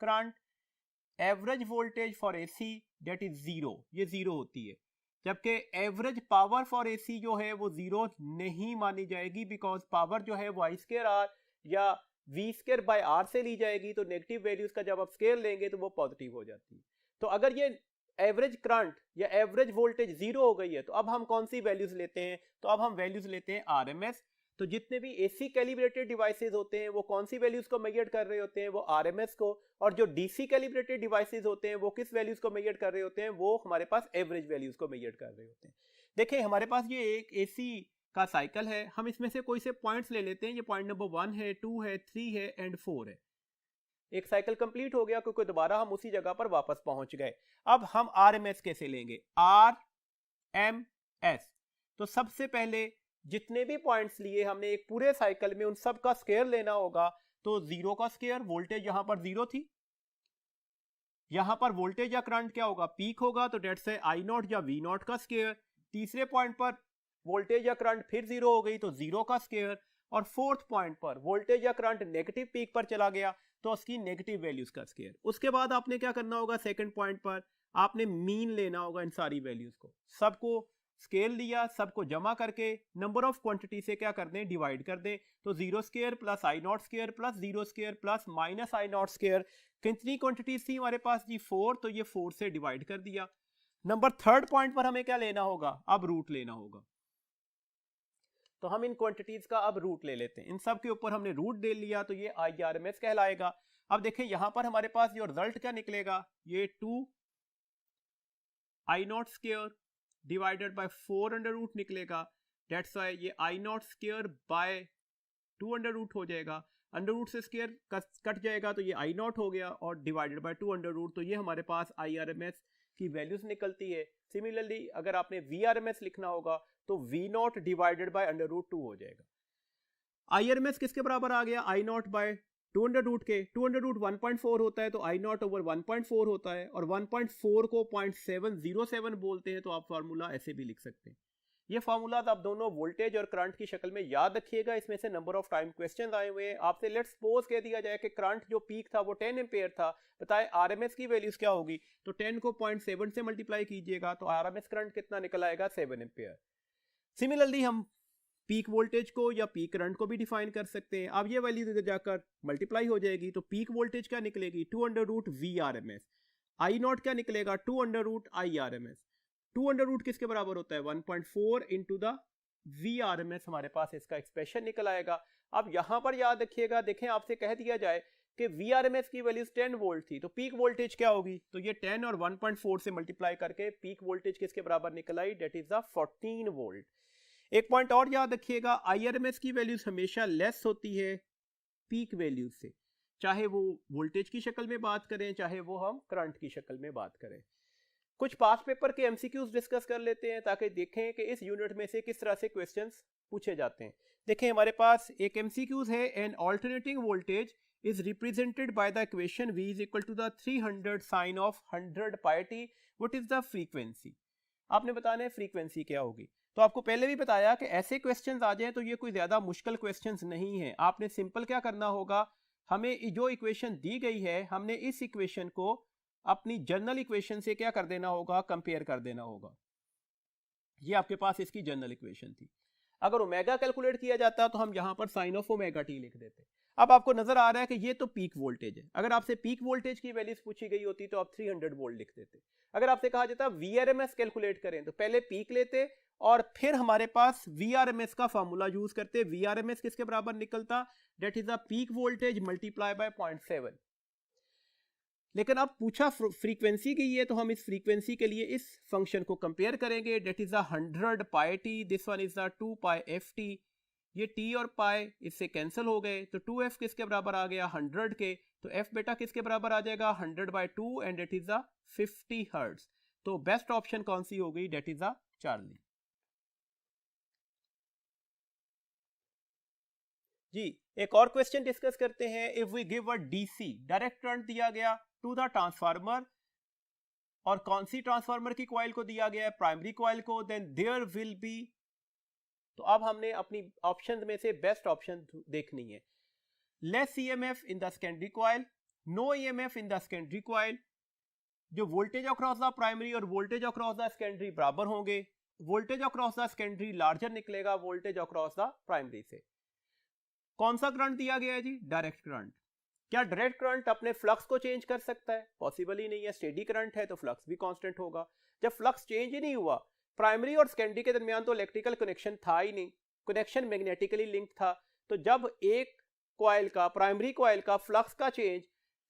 current, average voltage for AC that is 0, ये 0 होती है। जबकि एवरेज पावर फॉर AC जो है वो 0 नहीं मानी जाएगी, बिकॉज पावर जो है वो I²R या V²/R से ली जाएगी। तो नेगेटिव वैल्यूज का जब आप स्केयर लेंगे तो वो पॉजिटिव हो जाती है। तो अगर ये एवरेज करंट या एवरेज वोल्टेज 0 हो गई है, तो अब हम कौन सी वैल्यूज लेते हैं? तो अब हम वैल्यूज लेते हैं RMS। तो जितने भी AC कैलिब्रेटेड डिवाइसेस होते हैं वो कौन सी वैल्यूज को मेजर कर रहे होते हैं? वो RMS को। और जो DC कैलिब्रेटेड डिवाइसेस होते हैं वो किस वैल्यूज को मेजर कर रहे होते हैं? वो हमारे पास एवरेज वैल्यूज को मेजर कर रहे होते हैं। देखिए हमारे पास ये एक AC का साइकिल है, हम इसमें से कोई से पॉइंट्स ले लेते हैं। ये पॉइंट नंबर 1 है, 2 है, 3 है एंड 4 है। एक साइकिल कंप्लीट हो गया क्योंकि दोबारा हम उसी जगह पर वापस पहुंच गए। अब हम RMS कैसे लेंगे? RMS। तो सबसे पहले जितने भी पॉइंट्स लिए हमने एक पूरे साइकिल में, उन सब का स्क्वायर लेना होगा। तो 0 का स्क्वायर, वोल्टेज यहां पर 0 थी, यहां पर वोल्टेज या करंट क्या होगा? पीक होगा, तो डेट्स है I0 या V0 का स्क्वायर। तीसरे पॉइंट पर वोल्टेज या करंट फिर 0 हो गई, तो 0 का स्क्वायर। और फोर्थ पॉइंट पर वोल्टेज या करंट नेगेटिव पीक पर चला गया, तो उसकी नेगेटिव वैल्यूज का स्क्वायर। उसके बाद आपने क्या करना होगा? सेकंड पॉइंट पर आपने मीन लेना होगा इन सारी वैल्यूज को, सबको स्केल लिया, सबको जमा करके नंबर ऑफ क्वांटिटी से क्या कर दें? डिवाइड कर दें। तो 0 square plus I0 square plus 0 square plus minus I0 square, कितनी क्वांटिटीज थी हमारे पास जी? 4। तो ये 4 से डिवाइड कर दिया। नंबर थर्ड पॉइंट पर हमें क्या लेना होगा? अब रूट लेना होगा। तो हम इन क्वांटिटीज का अब रूट ले लेते हैं। इन सब के ऊपर हमने रूट दे लिया, तो ये IRMS कहलाएगा। अब देखें यहां पर हमारे पास जो रिजल्ट क्या निकलेगा? ये 2 I0 square divided by 4 under root निकलेगा। डेट्स वाई ये I0 square by 2 under root हो जाएगा। अंडर रूट से स्क्वायर कट जाएगा, तो ये I0 हो गया, और डिवाइडेड बाय 2 अंडर रूट। तो ये हमारे पास IRMS की वैल्यूज निकलती है। सिमिलरली अगर आपने VRMS लिखना होगा तो V0 divided by under root 2 हो जाएगा। IRMS किसके बराबर आ गया? I0 बाय 2 अंडर रूट के। 2 अंडर रूट 1.4 होता है, तो I0 ओवर 1.4 होता है, और 1.4 को 0.707 बोलते हैं। तो आप फार्मूला ऐसे भी लिख सकते हैं। ये फार्मूलाज आप दोनों वोल्टेज और करंट की शक्ल में याद रखिएगा। इसमें से नंबर ऑफ टाइम क्वेश्चंस आए हुए हैं। आपसे लेट्स सपोज कह दिया जाए कि करंट जो पीक था वो 10 एम्पेयर था, बताए RMS की वैल्यूज क्या होगी? तो 10 को 0.7 से मल्टीप्लाई कीजिएगा, तो RMS करंट कितना निकल आएगा? 7 एम्पेयर। सिमिलरली हम पीक वोल्टेज को या पीक करंट को भी डिफाइन कर सकते हैं। अब ये वैल्यू इधर जाकर मल्टीप्लाई हो जाएगी, तो पीक वोल्टेज क्या निकलेगी? 2 under root VRMS। I not क्या निकलेगा 2/√IRMS। 2 किसके बराबर होता है 1.4 इंटू द VRMS, हमारे पास इसका एक्सप्रेशन निकल आएगा। अब यहां पर याद रखिएगा, देखें आपसे कह दिया जाए कि VRMS की वैल्यू 10 वोल्ट थी, तो पीक वोल्टेज क्या होगी, तो ये 10 और 1.4 से मल्टीप्लाई करके पीक वोल्टेज किसके बराबर निकल आई, डेट इज द 14 वोल्ट। एक पॉइंट और याद रखिएगा, IRMS की वैल्यूज हमेशा लेस होती है पीक वैल्यूज से, चाहे वो वोल्टेज की शक्ल में बात करें, चाहे वो हम करंट की शक्ल में बात करें। कुछ पास्ट पेपर के MCQs डिस्कस कर लेते हैं ताकि देखें कि इस यूनिट में से किस तरह से क्वेश्चंस पूछे जाते हैं। देखें हमारे पास एक MCQs है, an alternating voltage is represented by the equation V is equal to the 300 sin of 100 pi t. What is the frequency? आपने बताना है फ्रीक्वेंसी क्या होगी। तो आपको पहले भी बताया कि ऐसे क्वेश्चंस आ जाएं तो ये कोई ज्यादा मुश्किल क्वेश्चंस नहीं है। आपने सिंपल क्या करना होगा, हमें जो इक्वेशन दी गई है हमने इस इक्वेशन को अपनी जनरल इक्वेशन से क्या कर देना होगा, कंपेयर कर देना होगा। ये आपके पास इसकी जनरल इक्वेशन थी। अगर ओमेगा कैलकुलेट किया जाता तो हम यहां पर साइन ऑफ ओमेगा टी लिख देते। अब आपको नजर आ रहा है कि ये तो पीक वोल्टेज है, अगर आपसे पीक वोल्टेज की वैल्यूज पूछी गई होती तो आप 300 वोल्ट लिख देते। अगर आपसे कहा जाता VRMS कैलकुलेट करें तो पहले पीक लेते और फिर हमारे पास VRMS का फॉर्मूला यूज करते। VRMS किसके बराबर निकलता, that is the peak voltage multiply by 0.7। लेकिन अब पूछा फ्रीक्वेंसी की है तो हम इस फ्रीक्वेंसी के लिए इस फंक्शन को कंपेयर करेंगे, that is the 100 pi T, this one is the 2 pi F T. ये t और पाई इससे कैंसिल हो गए तो 2f किसके बराबर आ गया 100 के, तो f बेटा किसके बराबर आ जाएगा 100/2 and that is the 50 hertz. तो बेस्ट ऑप्शन कौन सी हो गई, डेट इज द चार्ली। जी एक और क्वेश्चन डिस्कस करते हैं। If we give a DC direct current दिया गया टू द ट्रांसफार्मर और कौन सी ट्रांसफार्मर की कॉइल को दिया गया है, प्राइमरी कॉइल को, देन देयर विल बी, तो अब हमने अपनी ऑप्शन में से बेस्ट ऑप्शन देखनी है। Less EMF in the secondary coil, no EMF in the secondary coil, जो वोल्टेज अक्रॉस द प्राइमरी और वोल्टेज अक्रॉस द सेकेंडरी बराबर होंगे, voltage across the secondary larger निकलेगा वोल्टेज अक्रॉस द प्राइमरी से। कौन सा करंट दिया गया है जी, डायरेक्ट करंट। क्या डायरेक्ट करंट अपने फ्लक्स को चेंज कर सकता है, पॉसिबल ही नहीं है। स्टेडी करंट है तो फ्लक्स भी कांस्टेंट होगा। जब फ्लक्स चेंज ही नहीं हुआ, प्राइमरी और सेकेंडरी के दरमियान तो इलेक्ट्रिकल कनेक्शन था ही नहीं, कनेक्शन मैग्नेटिकली लिंक था। तो जब एक कॉइल का, प्राइमरी कॉइल का फ्लक्स का चेंज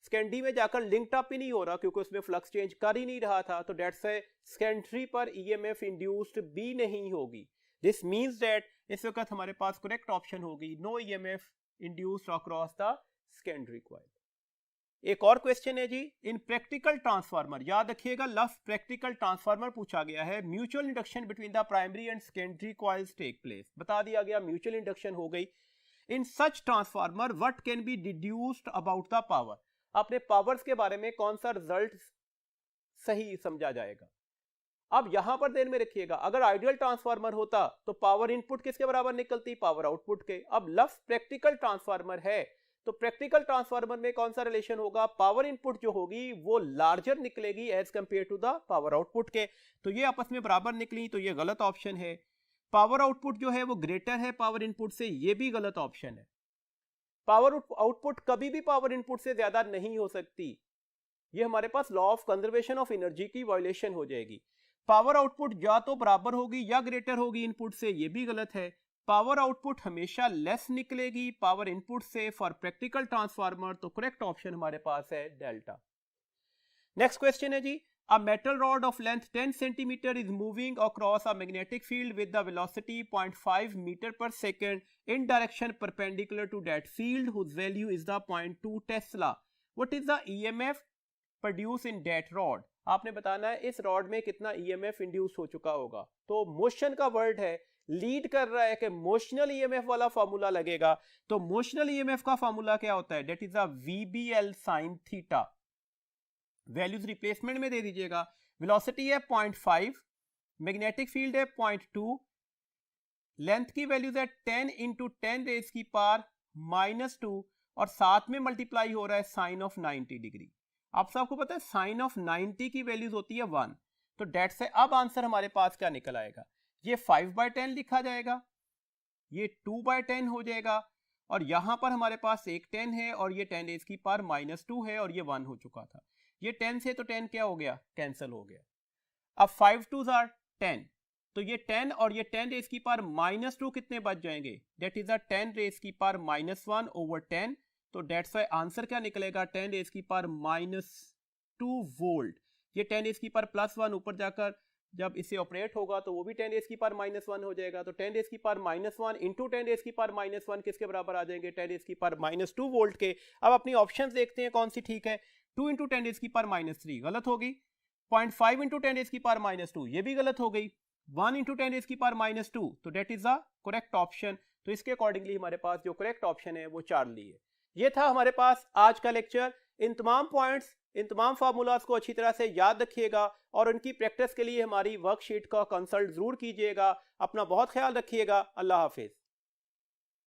सेकेंडरी में जाकर लिंक्ड अप ही नहीं हो रहा क्योंकि उसमें फ्लक्स चेंज कर ही नहीं रहा था, तो डेट से सेकेंडरी पर EMF इंड्यूस्ड भी नहीं होगी। दिस मींस दैट इस वक्त हमारे पास करेक्ट ऑप्शन होगी no EMF induced across the secondary coil. एक और क्वेश्चन है जी, इन प्रैक्टिकल ट्रांसफार्मर, याद रखिएगा लफ्ज प्रैक्टिकल ट्रांसफार्मर पूछा गया है। Mutual induction between the primary and secondary coils take place, बता दिया गया म्यूचुअल इंडक्शन हो गई। In such transformer what can be deduced about the power, अपने पावर्स के बारे में कौन सा रिजल्ट सही समझा जाएगा। अब यहां पर ध्यान में रखिएगा, अगर आइडियल ट्रांसफार्मर होता तो पावर इनपुट किसके बराबर निकलती, पावर आउटपुट के। अब लफ्ज प्रैक्टिकल ट्रांसफार्मर है तो प्रैक्टिकल ट्रांसफार्मर में कौन सा रिलेशन होगा, पावर इनपुट जो होगी वो लार्जर निकलेगी as compare to the power output के। तो ये आपस में बराबर निकली, तो ये गलत ऑप्शन है। पावर आउटपुट जो है वो ग्रेटर है पावर इनपुट से, ये भी गलत ऑप्शन है। पावर आउटपुट कभी भी पावर इनपुट से ज्यादा नहीं हो सकती, ये हमारे पास law of conservation of energy की वायलेशन हो जाएगी। पावर आउटपुट या तो बराबर होगी या ग्रेटर होगी इनपुट से, ये भी गलत है। पावर आउटपुट हमेशा लेस निकलेगी पावर इनपुट से फॉर प्रैक्टिकल ट्रांसफार्मर, तो करेक्ट ऑप्शन हमारे पास है डेल्टा। नेक्स्ट क्वेश्चन है जी, a metal rod of length 10 centimetre is moving across a magnetic field with the velocity 0.5 metre per second in direction perpendicular to that field whose value is the 0.2 tesla. What is the EMF produce in that rod. आपने बताना है इस रॉड में कितना EMF इंड्यूस हो चुका होगा। तो मोशन का वर्ड है, लीड कर रहा है कि मोशनल EMF वाला फॉर्मूला लगेगा। तो मोशनल EMF का फॉर्मूला क्या होता है, that is a VBL sin theta. Values replacement में दे दीजिएगा। वेलोसिटी है 0.5, मैग्नेटिक फील्ड है 0.2, लेंथ की वैल्यूज है 10 इंटू 10 रेज की पावर -2 और साथ में मल्टीप्लाई हो रहा है साइन ऑफ 90 डिग्री। आप सबको पता है साइन ऑफ 90 की वैल्यूज होती है 1, तो डेट से अब आंसर हमारे पास क्या निकल आएगा, ये 5/10 लिखा जाएगा, ये 2/10 हो जाएगा और यहां पर हमारे पास एक 10 है और ये 10 रेज की पावर -2 है और ये 1 हो चुका था। ये 10 से तो 10 क्या हो गया, कैंसिल हो गया। अब 5 2 आर 10, तो ये 10 और ये 10 रेज की पावर -2 कितने बच जाएंगे, दैट इज 10 रेज की पावर -1 ओवर 10, तो डेट्स वाई आंसर क्या निकलेगा, 10 रेज की पावर -2 वोल्ट। ये 10 रेज की पावर +1 ऊपर जाकर जब इसे ऑपरेट होगा तो वो भी 10 रेज की पावर -1 हो जाएगा, तो 10 रेज की पावर -1 इंटू 10 रेज की पावर -1 किसके बराबर आ जाएंगे, 10 रेज की पावर -2 वोल्ट के। अब अपनी ऑप्शंस देखते हैं कौन सी ठीक है। 2 इंटू 10 रेज की पावर -3 गलत होगी, 0.5 इंटू 10 रेज की पावर -2 ये भी गलत हो गई, 1 इंटू 10 रेज की पावर -2, तो that is the correct option. तो इसके अकॉर्डिंगली हमारे पास जो करेक्ट ऑप्शन है वो चार्ली है। ये था हमारे पास आज का लेक्चर। इन तमाम पॉइंट्स, इन तमाम फार्मूलाज को अच्छी तरह से याद रखिएगा और उनकी प्रैक्टिस के लिए हमारी वर्कशीट का कंसल्ट जरूर कीजिएगा। अपना बहुत ख्याल रखिएगा। अल्लाह हाफिज।